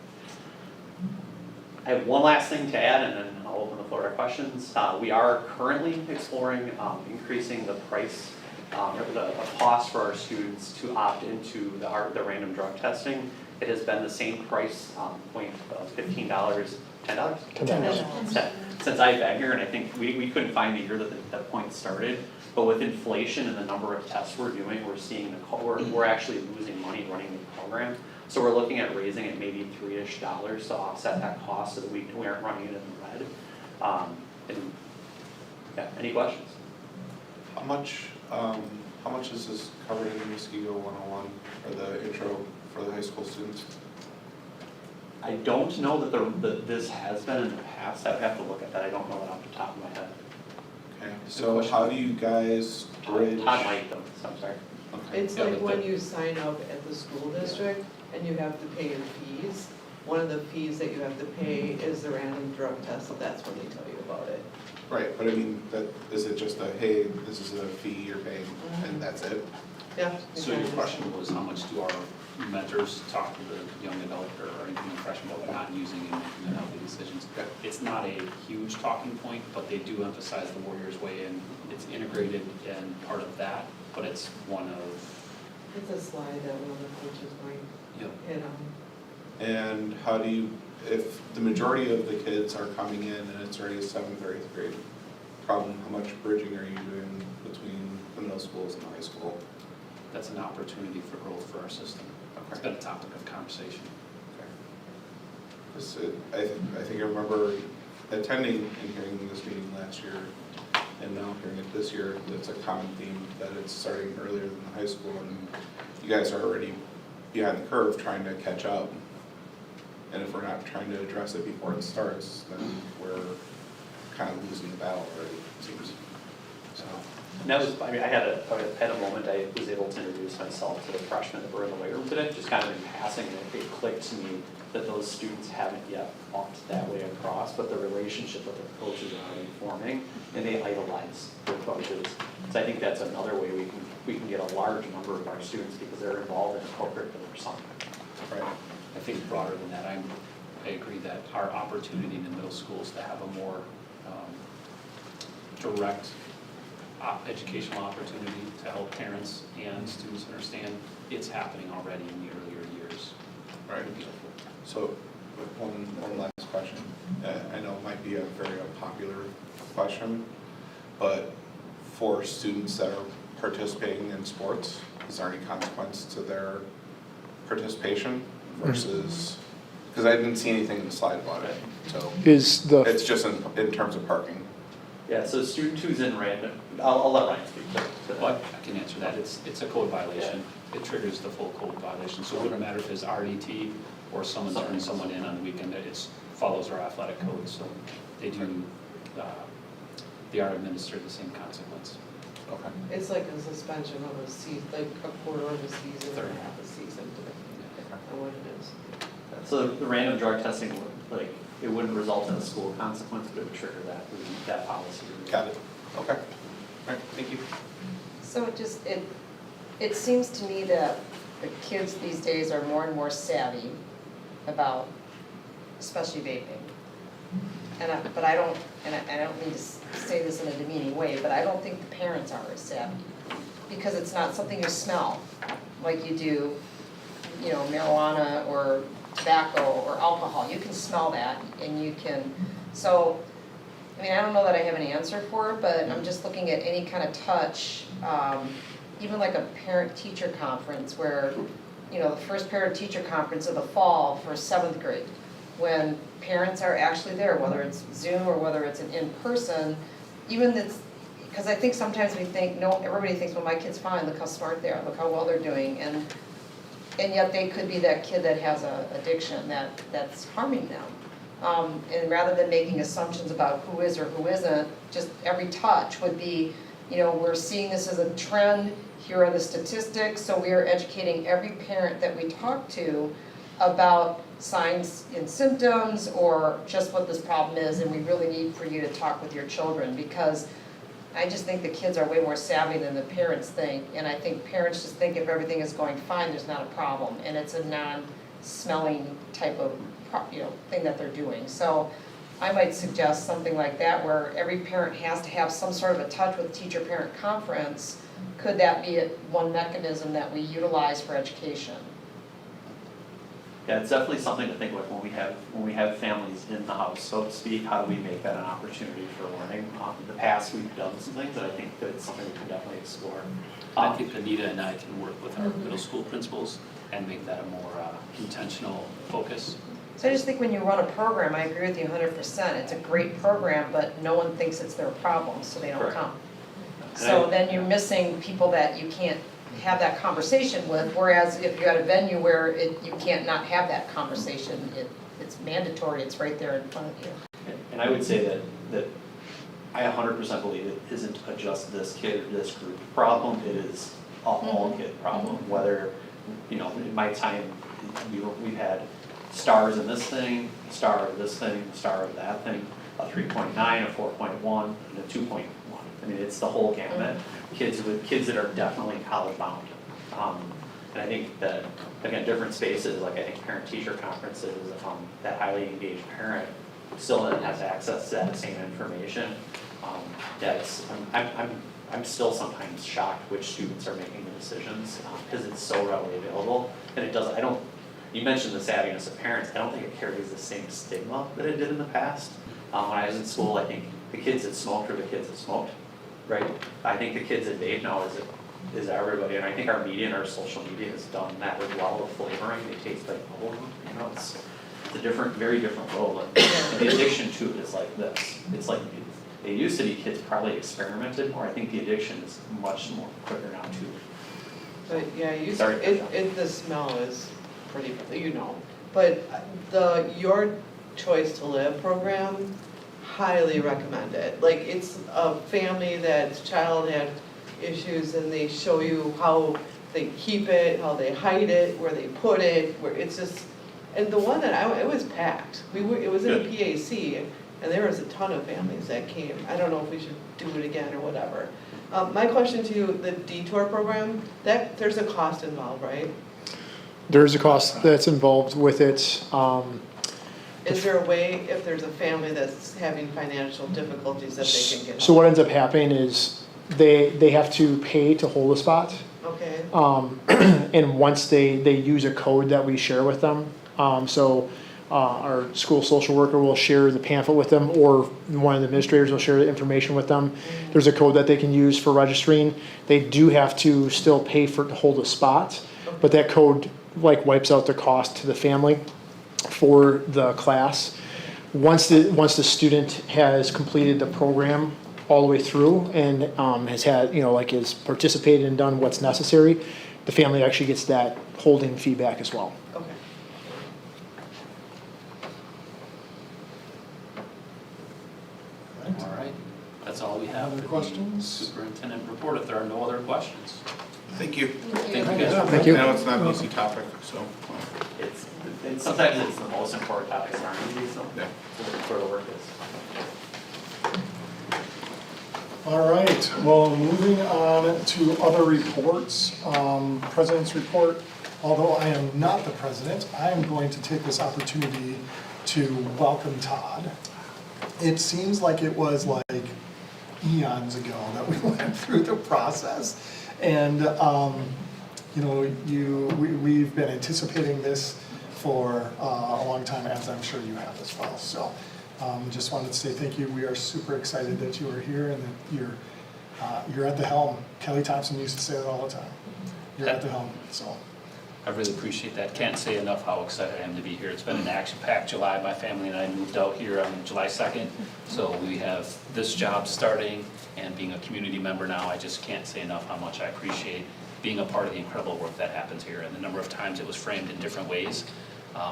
I have one last thing to add, and then I'll open the floor to questions. We are currently exploring increasing the price, or the cost for our students to opt into the random drug testing. It has been the same price point of $15, $10? $10. Since I've been here, and I think we couldn't find the year that that point started. But with inflation and the number of tests we're doing, we're seeing we're actually losing money running the program. So we're looking at raising it maybe $3-ish to offset that cost so that we aren't running it in the red. Any questions? How much is this covered in the Muskego 101 or the intro for the high school students? I don't know that this has been in the past. I would have to look at that. I don't know that off the top of my head. Okay, so how do you guys bridge? Todd might though, so I'm sorry. Okay. It's like when you sign up at the school district and you have to pay your fees, one of the fees that you have to pay is the random drug test, so that's when they tell you about it. Right, but I mean, is it just a, hey, this is a fee you're paying and that's it? Yeah. So your question was how much do our mentors talk to the young adult or anything freshman about not using and making unhealthy decisions? Okay. It's not a huge talking point, but they do emphasize the Warriors way in. It's integrated and part of that, but it's one of. It's a slide that one of the coaches might hit on. And how do you, if the majority of the kids are coming in and it's already a 7th or 8th grade problem, how much bridging are you doing between the middle schools and the high school? That's an opportunity for growth for our system. It's been a topic of conversation. I think I remember attending and hearing this meeting last year and now hearing it this year. It's a common theme that it's starting earlier than the high school and you guys are already behind the curve trying to catch up. And if we're not trying to address it before it starts, then we're kind of losing the battle already, it seems. So. And that was, I had a moment I was able to introduce myself to the freshmen that were in the weight room today, just kind of in passing, and it clicked to me that those students haven't yet walked that way across, but the relationship with their coaches are already forming, and they idolize their coaches. So I think that's another way we can get a large number of our students because they're involved in a co-curricular something. Right. I think broader than that, I agree that our opportunity in the middle schools to have a more direct educational opportunity to help parents and students understand it's happening already in the earlier years. Right. So one last question. I know it might be a very unpopular question, but for students that are participating in sports, is there any consequence to their participation versus, because I didn't see anything in the slide about it, so. It's just in terms of parking. Yeah, so student who's in random, I'll let Ryan speak to that. But I can answer that. It's a code violation. It triggers the full code violation. So it wouldn't matter if it's RDT or someone's turning someone in on the weekend, it follows our athletic code. So they do, they are administered the same consequence. Okay. It's like a suspension of a season, like a quarter of a season or half a season, or what it is. So the random drug testing, like, it wouldn't result in a school consequence, but it would trigger that policy. Got it. Okay. All right, thank you. So it seems to me that the kids these days are more and more savvy about, especially vaping. but I don't, and I don't mean to say this in a demeaning way, but I don't think the parents are as savvy. Because it's not something you smell like you do, you know, marijuana or tobacco or alcohol. You can smell that and you can, so, I mean, I don't know that I have an answer for it, but I'm just looking at any kind of touch, even like a parent-teacher conference where, you know, the first parent-teacher conference of the fall for 7th grade, when parents are actually there, whether it's Zoom or whether it's an in-person, even that's, because I think sometimes we think, no, everybody thinks, well, my kid's fine, look how smart they are, look how well they're doing, and yet they could be that kid that has a addiction that's harming them. And rather than making assumptions about who is or who isn't, just every touch would be, you know, we're seeing this as a trend, here are the statistics, so we are educating every parent that we talk to about signs and symptoms or just what this problem is, and we really need for you to talk with your children, because I just think the kids are way more savvy than the parents think, and I think parents just think if everything is going fine, there's not a problem, and it's a non-smelling type of, you know, thing that they're doing. So I might suggest something like that where every parent has to have some sort of a touch with teacher-parent conference. Could that be one mechanism that we utilize for education? Yeah, it's definitely something to think about when we have families in the house, so to speak. How do we make that an opportunity for learning? In the past, we've done some things that I think that it's something we can definitely explore. I think Anita and I can work with our middle school principals and make that a more intentional focus. So I just think when you run a program, I agree with you 100%. It's a great program, but no one thinks it's their problem, so they don't Correct. come. So then you're missing people that you can't have that conversation with, whereas if you're at a venue where you can't not have that conversation, it's mandatory, it's right there in front of you. And I would say that I 100% believe it isn't a just this kid or this group problem, it is a all kid problem. Whether, you know, in my time, we've had stars in this thing, star of this thing, star of that thing, a 3.9, a 4.1, and a 2.1. I mean, it's the whole gamut. Kids that are definitely college bound. And I think that, again, different spaces, like I think parent-teacher conferences, that highly engaged parent still then has access to that same information. I'm still sometimes shocked which students are making the decisions, because it's so readily available. And it doesn't, you mentioned the savviness of parents, I don't think it carries the same stigma that it did in the past. When I was in school, I think the kids that smoked were the kids that smoked, right? I think the kids that vape now is everybody, and I think our media and our social media has done that as well with flavoring. They taste like bubblegum, you know, it's a different, very different world. And the addiction to it is like this. It's like, it used to be kids probably experimented more. I think the addiction is much more quicker now too. But yeah, the smell is pretty, you know, but your Choice to Live program, highly recommend it. Like, it's a family that's child had issues and they show you how they keep it, how they hide it, where they put it, where it's just, and the one that it was packed. It was in a PAC and there was a ton of families that came. I don't know if we should do it again or whatever. My question to you, the detour program, there's a cost involved, right? There's a cost that's involved with it. Is there a way, if there's a family that's having financial difficulties, that they can get help? So what ends up happening is they have to pay to hold a spot. Okay. And once they use a code that we share with them, our school social worker will share the pamphlet with them, or one of the administrators will share the information with them. There's a code that they can use for registering. They do have to still pay to hold a spot, but that code wipes out the cost to the family for the class. Once the student has completed the program all the way through and has had, has participated and done what's necessary, the family actually gets that holding fee back as well. Okay. All right, that's all we have. Other questions? Superintendent report, if there are no other questions. Thank you. Thank you guys. Thank you. I know it's not an easy topic, so. Sometimes it's the most important topics aren't easy, so Yeah. that's where the work is. All right, well, moving on to other reports, President's report. Although I am not the president, I am going to take this opportunity to welcome Todd. it seems like it was like eons ago that we went through the process. And, you know, we've been anticipating this for a long time, as I'm sure you have as well. So just wanted to say thank you. We are super excited that you are here and that you're at the helm. Kelly Thompson used to say it all the time. You're at the helm, so. I really appreciate that. Can't say enough how excited I am to be here. It's been an action-packed July. My family and I moved out here on July 2nd. So we have this job starting and being a community member now. I just can't say enough how much I appreciate being a part of the incredible work that happens here and the number of times it was framed in different ways.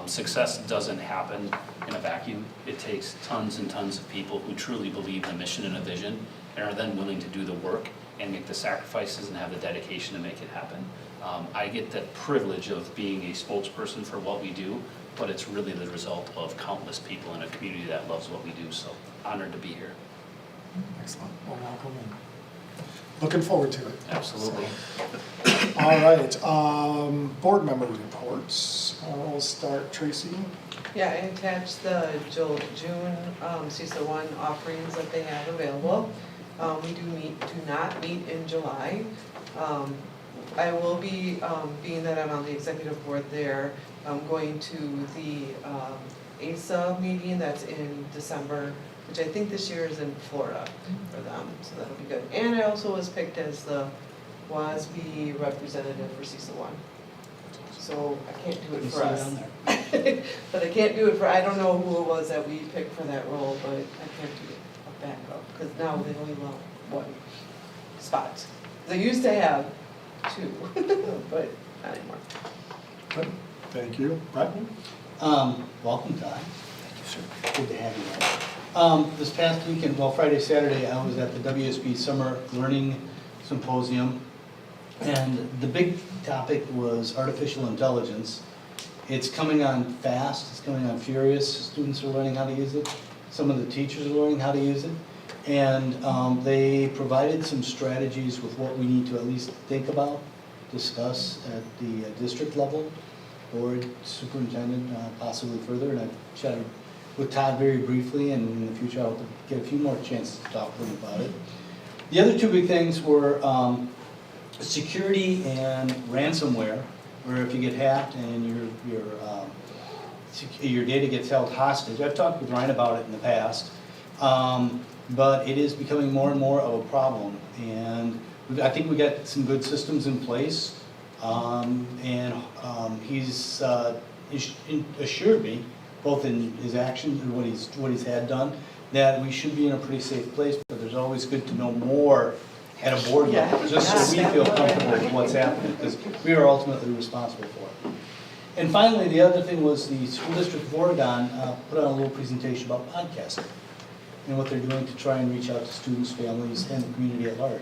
Success doesn't happen in a vacuum. It takes tons and tons of people who truly believe in a mission and a vision and are then willing to do the work and make the sacrifices and have the dedication to make it happen. I get the privilege of being a spokesperson for what we do, but it's really the result of countless people in a community that loves what we do, so honored to be here. Excellent. Well, welcome and looking forward to it. Absolutely. So, all right, board member reports. We'll start, Tracy. Yeah, I attached the June CISA 1 offerings that they have available. We do not meet in July. I will be, being that I'm on the executive board there, I'm going to the ASA meeting that's in December, which I think this year is in Florida for them, so that'll be good. And I also was picked as the WASB representative for CISA 1. So I can't do it for us. But I can't do it for, I don't know who it was that we picked for that role, but I can't do a backup, because now they only allow one spot. They used to have 2, but not anymore. Good. Thank you. Brett? Welcome, Todd. Good to have you here. This past weekend, well, Friday, Saturday, I was at the WSB Summer Learning Symposium, and the big topic was artificial intelligence. It's coming on fast, it's coming on furious. Students are learning how to use it. Some of the teachers are learning how to use it. And they provided some strategies with what we need to at least think about, discuss at the district level, board, superintendent, possibly further. And I've chatted with Todd very briefly, and in the future I'll get a few more chances to talk with him about it. The other 2 big things were security and ransomware, where if you get hacked and your data gets held hostage. I've talked with Ryan about it in the past. But it is becoming more and more of a problem, and I think we got some good systems in place, and he's assured me, both in his actions and what he's had done, that we should be in a pretty safe place, but there's always good to know more at a board level, just so we feel comfortable with what's happening, because we are ultimately responsible for it. And finally, the other thing was the School District of Oregon put on a little presentation about podcasting and what they're doing to try and reach out to students, families, and the community at large.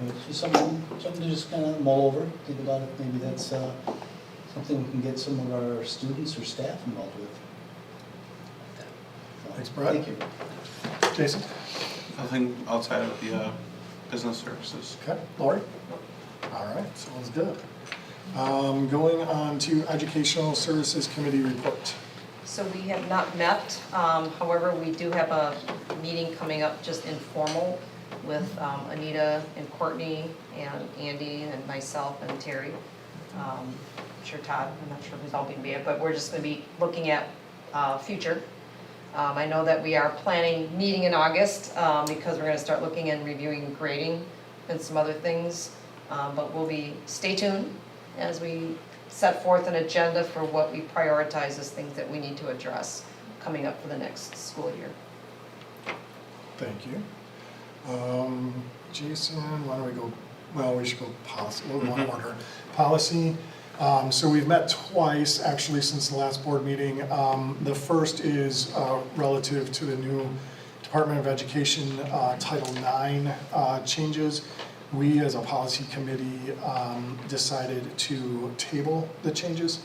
It's just something to just kind of mull over, think about it. Maybe that's something we can get some of our students or staff involved with. So, Thanks, Brett. Thank you. Jason? Nothing outside of the business services. Okay. Lori? All right, sounds good. Going on to Educational Services Committee report. So we have not met, however, we do have a meeting coming up, just informal, with Anita and Courtney and Andy and myself and Terry. I'm sure Todd, I'm not sure who's all being there, but we're just gonna be looking at future. I know that we are planning meeting in August, because we're gonna start looking and reviewing grading and some other things. But stay tuned as we set forth an agenda for what we prioritize as things that we need to address coming up for the next school year. Thank you. Jason, why don't we go, well, we should go policy, we'll go in order. Policy, so we've met twice actually since the last board meeting. The first is relative to the new Department of Education Title IX changes. We as a policy committee decided to table the changes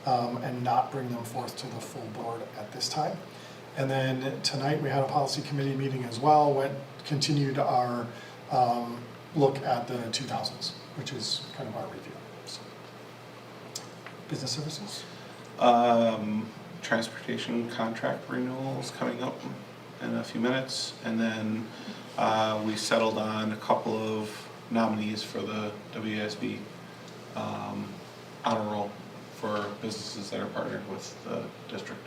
and not bring them forth to the full board at this time. And then tonight we had a policy committee meeting as well, continued our look at the 2000s, which is kind of our review. So, business services? Transportation contract renewals coming up in a few minutes, and then we settled on a couple of nominees for the WASB honor roll for businesses that are partnered with the district.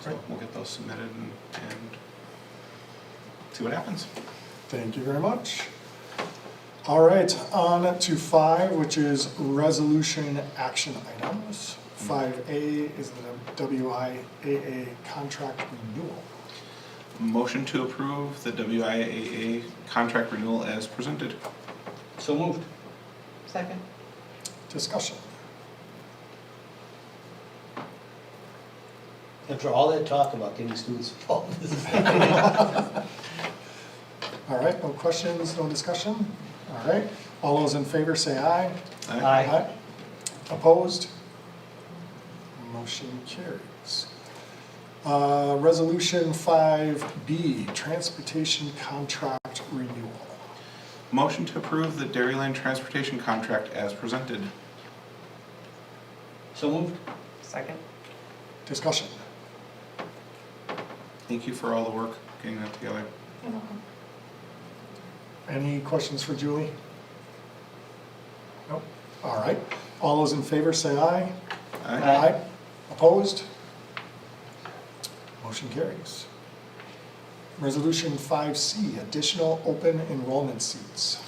So we'll get those submitted and see what happens. Thank you very much. All right, on to 5, which is resolution action items. 5A is the WIAA contract renewal. Motion to approve the WIAA contract renewal as presented. So moved. Second. Discussion. After all that talk about getting students involved, this is. All right, no questions, no discussion? All right, all those in favor say aye. Aye. Opposed? Motion carries. Resolution 5B, transportation contract renewal. Motion to approve the Dairyland transportation contract as presented. So moved. Second. Discussion. Thank you for all the work getting that together. You're welcome. Any questions for Julie? Nope. All right, all those in favor say aye. Aye. Opposed? Motion carries. Resolution 5C, additional open enrollment seats.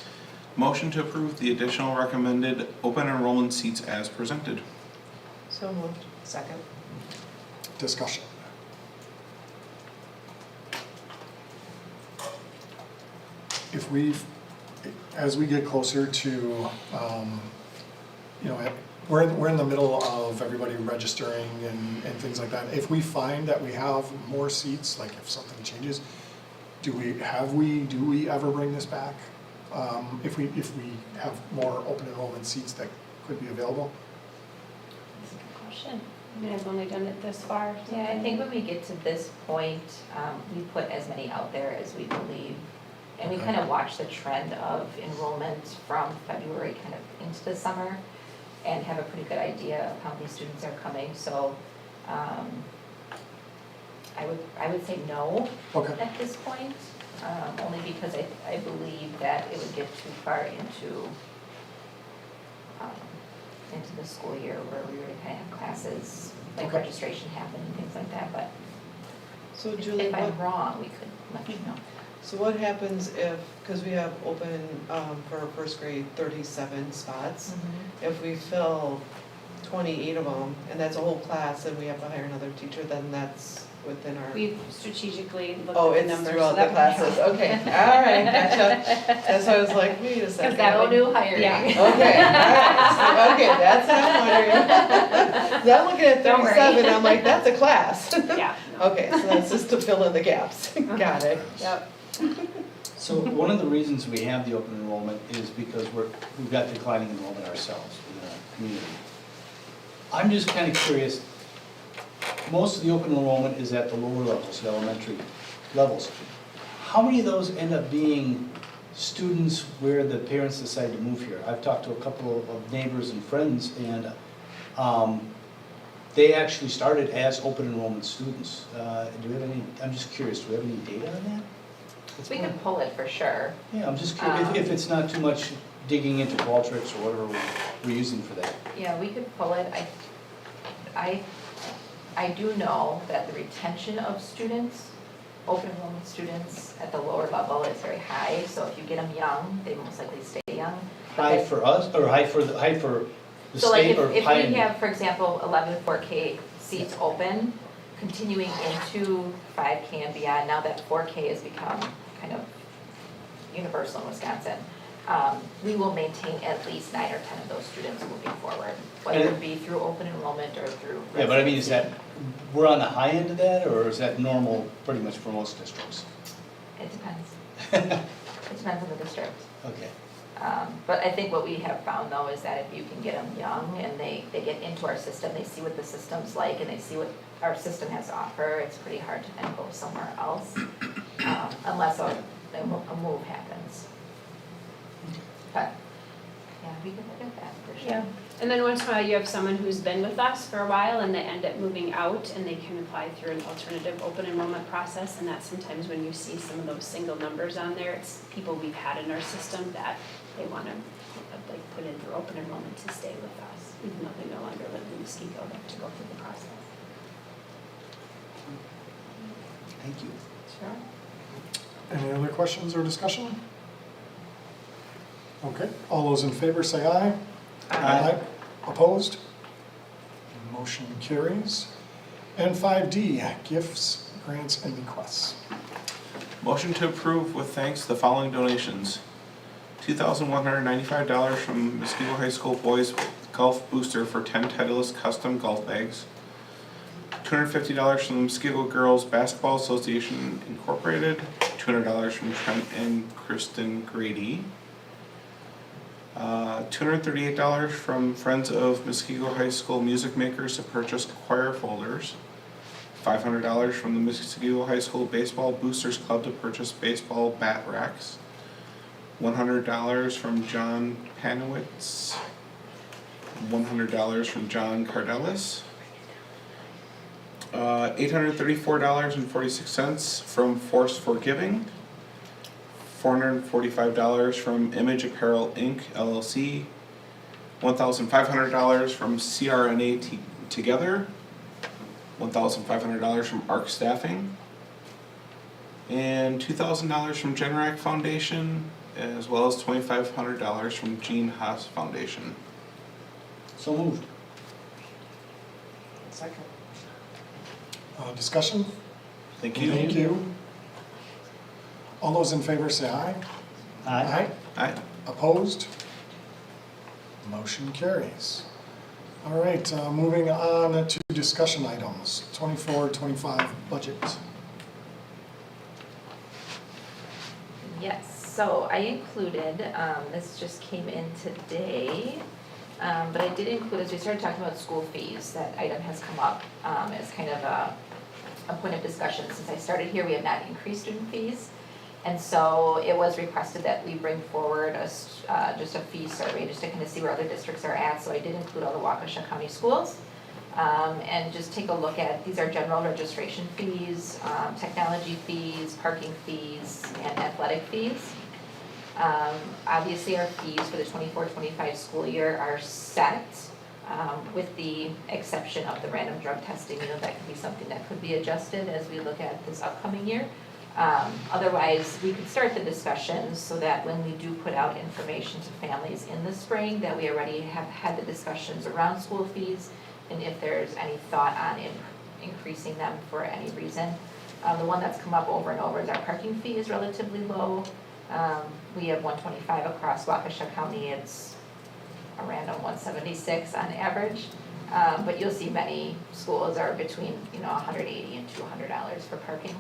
Motion to approve the additional recommended open enrollment seats as presented. So moved. Second. Discussion. If as we get closer to, we're in the middle of everybody registering and things like that. If we find that we have more seats, like if something changes, do we ever bring this back? If we have more open enrollment seats that could be available? That's a good question. I mean, I've only done it this far. Yeah, I think when we get to this point, we put as many out there as we believe. And we kind of watch the trend of enrollment from February kind of into the summer and have a pretty good idea of how many students are coming. So I would say no at this point, only because I believe that it would get too far into the school year where we were to kind of have classes, like registration happen and things like that. But So Julie, if I'm wrong, we could let you know. So what happens if, because we have open for first grade 37 spots, if we fill 28 of them, and that's a whole class, and we have to hire another teacher, then that's within our. We've strategically looked Oh, at the it's numbers. throughout so the that would classes, count. okay, all right, gotcha. And so I was like, wait a second. Because that will do hiring. Yeah, okay, all right, okay, that's what I'm wondering. 'Cause I'm looking at Don't worry. 37, I'm like, that's a class. Yeah. Okay, so that's just to fill in the gaps, got it, yep. So one of the reasons we have the open enrollment is because we've got declining enrollment ourselves in our community. I'm just kind of curious, most of the open enrollment is at the lower levels, the elementary levels. How many of those end up being students where the parents decide to move here? I've talked to a couple of neighbors and friends, and they actually started as open enrollment students. Do we have any, I'm just curious, do we have any data on that? We can pull it for sure. Yeah, I'm just curious if it's not too much digging into Qualtrics or whatever we're using for that. Yeah, we could pull it. I do know that the retention of students, open enrollment students at the lower level is very high. So if you get them young, they most likely stay young. High for us, or high for the So like state, or if high we in? have, for example, 11 4K seats open, continuing into 5K and beyond, now that 4K has become kind of universal in Wisconsin, we will maintain at least 9 or 10 of those students moving forward, whether it be through open enrollment or through residency. Yeah, but I mean, is that, we're on the high end of that, or is that normal pretty much for most districts? It depends. It depends on the district. Okay. But I think what we have found though is that if you can get them young and they get into our system, they see what the system's like and they see what our system has to offer, it's pretty hard to then go somewhere else, unless a move happens. But Yeah, we could look at that for sure. Yeah, and then once in a while you have someone who's been with us for a while and they end up moving out and they can apply through an alternative open enrollment process, and that's sometimes when you see some of those single numbers on there, it's people we've had in our system that they want to like put in through open enrollment to stay with us, even though they no longer live in Muskego, they have to go through the process. Thank you. Sure. Any other questions or discussion? Okay, all those in favor say aye. Aye. Opposed? Motion carries. And 5D, gifts, grants, and bequests. Motion to approve with thanks the following donations. $2,195 from Muskego High School Boys Golf Booster for 10 Titleist custom golf bags. $250 from the Muskego Girls Basketball Association Incorporated. $200 from Trent and Kristen Grady. $238 from Friends of Muskego High School Music Makers to purchase choir folders. $500 from the Muskego High School Baseball Boosters Club to purchase baseball bat racks. $100 from John Panowitz. $100 from John Cardelis. $834.46 from Force for Giving. $445 from Image Apparel Inc. LLC. $1,500 from CRNA Together. $1,500 from ARC Staffing. And $2,000 from Generac Foundation, as well as $2,500 from Gene Haas Foundation. So moved. Second. Discussion? Thank you. Thank you. All those in favor say aye. Aye. Aye. Opposed? Motion carries. All right, moving on to discussion items, 24-25 budget. Yes, so I included, this just came in today, but I did include, as we started talking about school fees, that item has come up as kind of a point of discussion. Since I started here, we have not increased student fees. And so it was requested that we bring forward just a fee survey, just to kind of see where other districts are at. So I did include all the Waukesha County schools. And just take a look at, these are general registration fees, technology fees, parking fees, and athletic fees. Obviously, our fees for the 24-25 school year are set, with the exception of the random drug testing. You know, that could be something that could be adjusted as we look at this upcoming year. Otherwise, we could start the discussions so that when we do put out information to families in the spring, that we already have had the discussions around school fees, and if there's any thought on increasing them for any reason. The one that's come up over and over is our parking fee is relatively low. We have 125 across Waukesha County. It's a random 176 on average. But you'll see many schools are between, $180 and $200 for parking.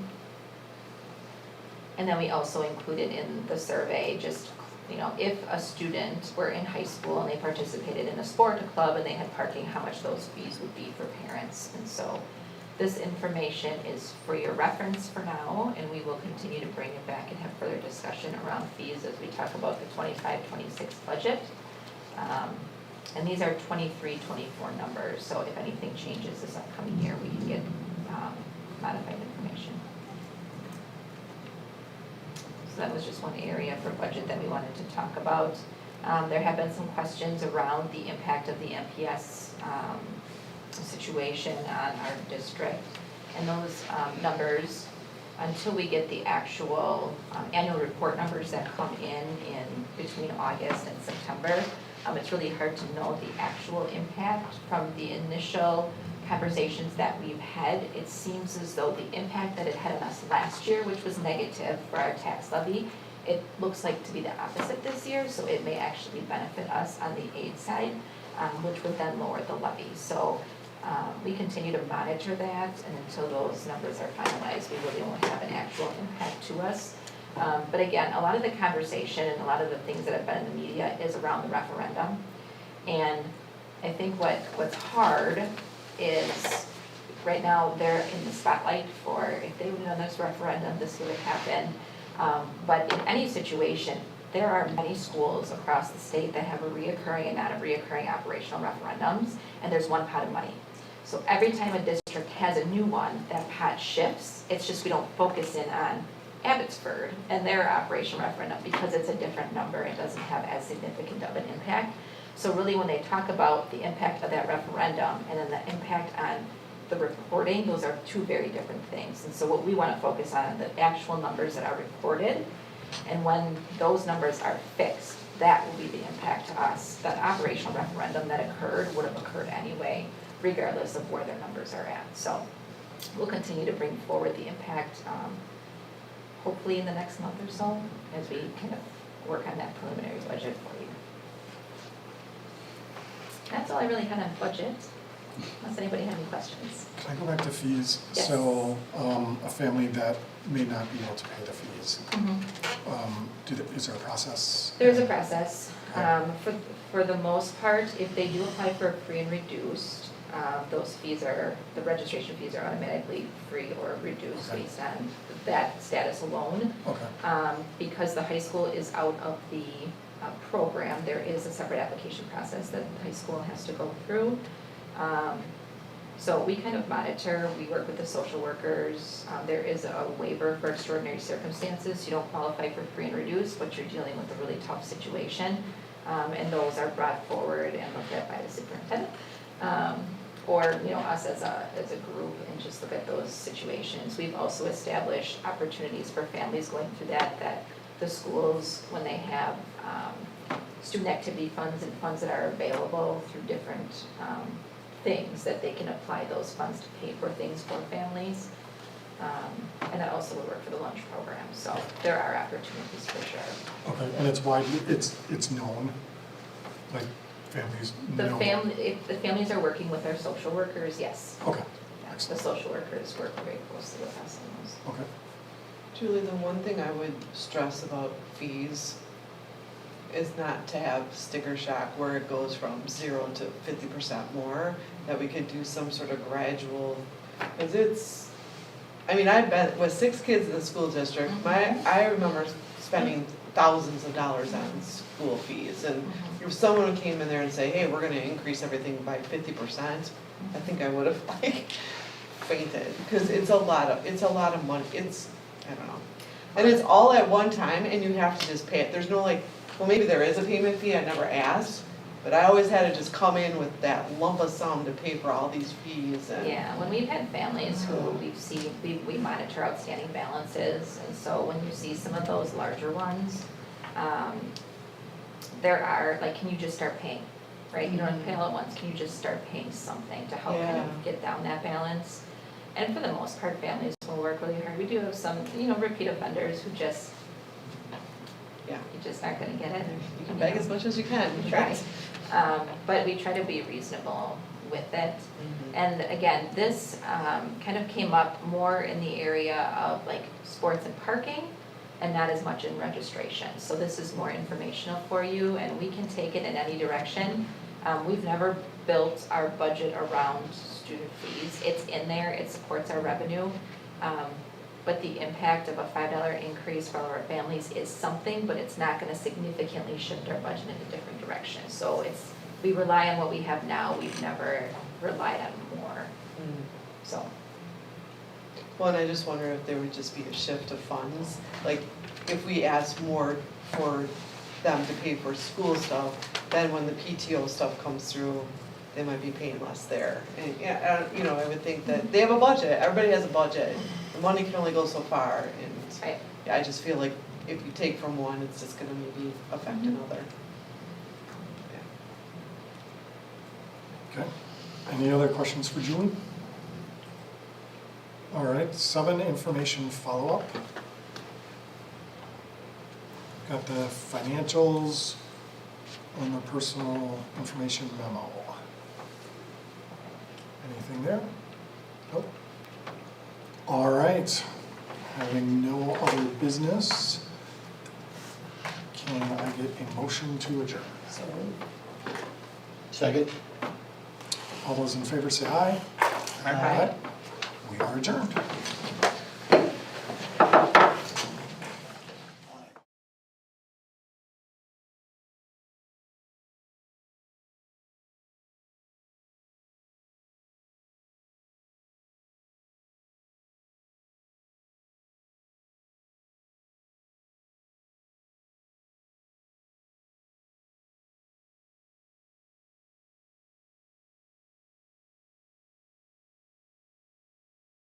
And then we also included in the survey just, if a student were in high school and they participated in a sport, a club, and they had parking, how much those fees would be for parents. And so this information is for your reference for now, and we will continue to bring it back and have further discussion around fees as we talk about the 25-26 budget. And these are 23-24 numbers, so if anything changes this upcoming year, we can get modified information. So that was just one area for budget that we wanted to talk about. There have been some questions around the impact of the MPS situation on our district. And those numbers, until we get the actual annual report numbers that come in between August and September, it's really hard to know the actual impact. From the initial conversations that we've had, it seems as though the impact that it had on us last year, which was negative for our tax levy, it looks like to be the opposite this year, so it may actually benefit us on the aid side, which would then lower the levy. So we continue to monitor that, and until those numbers are finalized, we really won't have an actual impact to us. But again, a lot of the conversation and a lot of the things that have been in the media is around the referendum. And I think what's hard is right now they're in the spotlight for, if they would have done this referendum, this would have happened. But in any situation, there are many schools across the state that have a reoccurring and not a reoccurring operational referendums, and there's one pot of money. So every time a district has a new one, that pot shifts. It's just we don't focus in on Abbotsford and their operational referendum because it's a different number. It doesn't have as significant of an impact. So really when they talk about the impact of that referendum and then the impact on the reporting, those are two very different things. And so what we want to focus on are the actual numbers that are reported. And when those numbers are fixed, that will be the impact to us. The operational referendum that occurred would have occurred anyway, regardless of where their numbers are at. So we'll continue to bring forward the impact, hopefully in the next month or so, as we kind of work on that preliminary budget for you. That's all I really had on budget, unless anybody had any questions. Can I go back to fees? Yes. So, a family that may not be able to pay the fees, is there a process? There's a process. For the most part, if they do apply for a free and reduced, those fees are, the registration fees are automatically free or reduced based on that status alone. Okay. Because the high school is out of the program, there is a separate application process that the high school has to go through. So we kind of monitor, we work with the social workers. There is a waiver for extraordinary circumstances. You don't qualify for free and reduced, but you're dealing with a really tough situation. And those are brought forward and looked at by the superintendent. Or, us as a group, and just look at those situations. We've also established opportunities for families going through that the schools, when they have student activity funds and funds that are available through different things, that they can apply those funds to pay for things for families. And that also would work for the lunch program, so there are opportunities for sure. Okay, and it's widely, it's known, like families know. If the families are working with our social workers, yes. Okay, Yeah, the social workers work very closely with us on those. okay. Julie, the one thing I would stress about fees is not to have sticker shock where it goes from 0 to 50% more, that we could do some sort of gradual, because I've been, with 6 kids in the school district, I remember spending thousands of dollars on school fees, and if someone came in there and say, hey, we're gonna increase everything by 50%, I think I would have fainted, because it's a lot of money, I don't know. And it's all at one time, and you have to just pay it, there's no well, maybe there is a payment fee, I never asked, but I always had to just come in with that lump of sum to pay for all these fees and. Yeah, when we've had families who we monitor outstanding balances, and so when you see some of those larger ones, there are, can you just start paying, right? You don't have to pay all at once, can you just start paying something to help kind of get down that balance? And for the most part, families will work really hard. We do have some, repeat offenders who just, you're just not gonna get it. You can beg as much as you can. We try. But we try to be reasonable with it. And again, this kind of came up more in the area of sports and parking and not as much in registration. So this is more informational for you, and we can take it in any direction. We've never built our budget around student fees. It's in there, it supports our revenue. But the impact of a $5 increase for our families is something, but it's not gonna significantly shift our budget in a different direction. So we rely on what we have now, we've never relied on more, so. Well, and I just wonder if there would just be a shift of funds, if we ask more for them to pay for school stuff, then when the PTO stuff comes through, they might be paying less there. And, I would think that they have a budget, everybody has a budget, the money can only go so far, and I just feel like if you take from one, it's just gonna maybe affect another. Okay, any other questions for Julie? All right, 7, information follow-up. Got the financials and the personal information memo. Anything there? Nope. All right, having no other business, can I get a motion to adjourn? Second? All those in favor say aye. Aye. We are adjourned.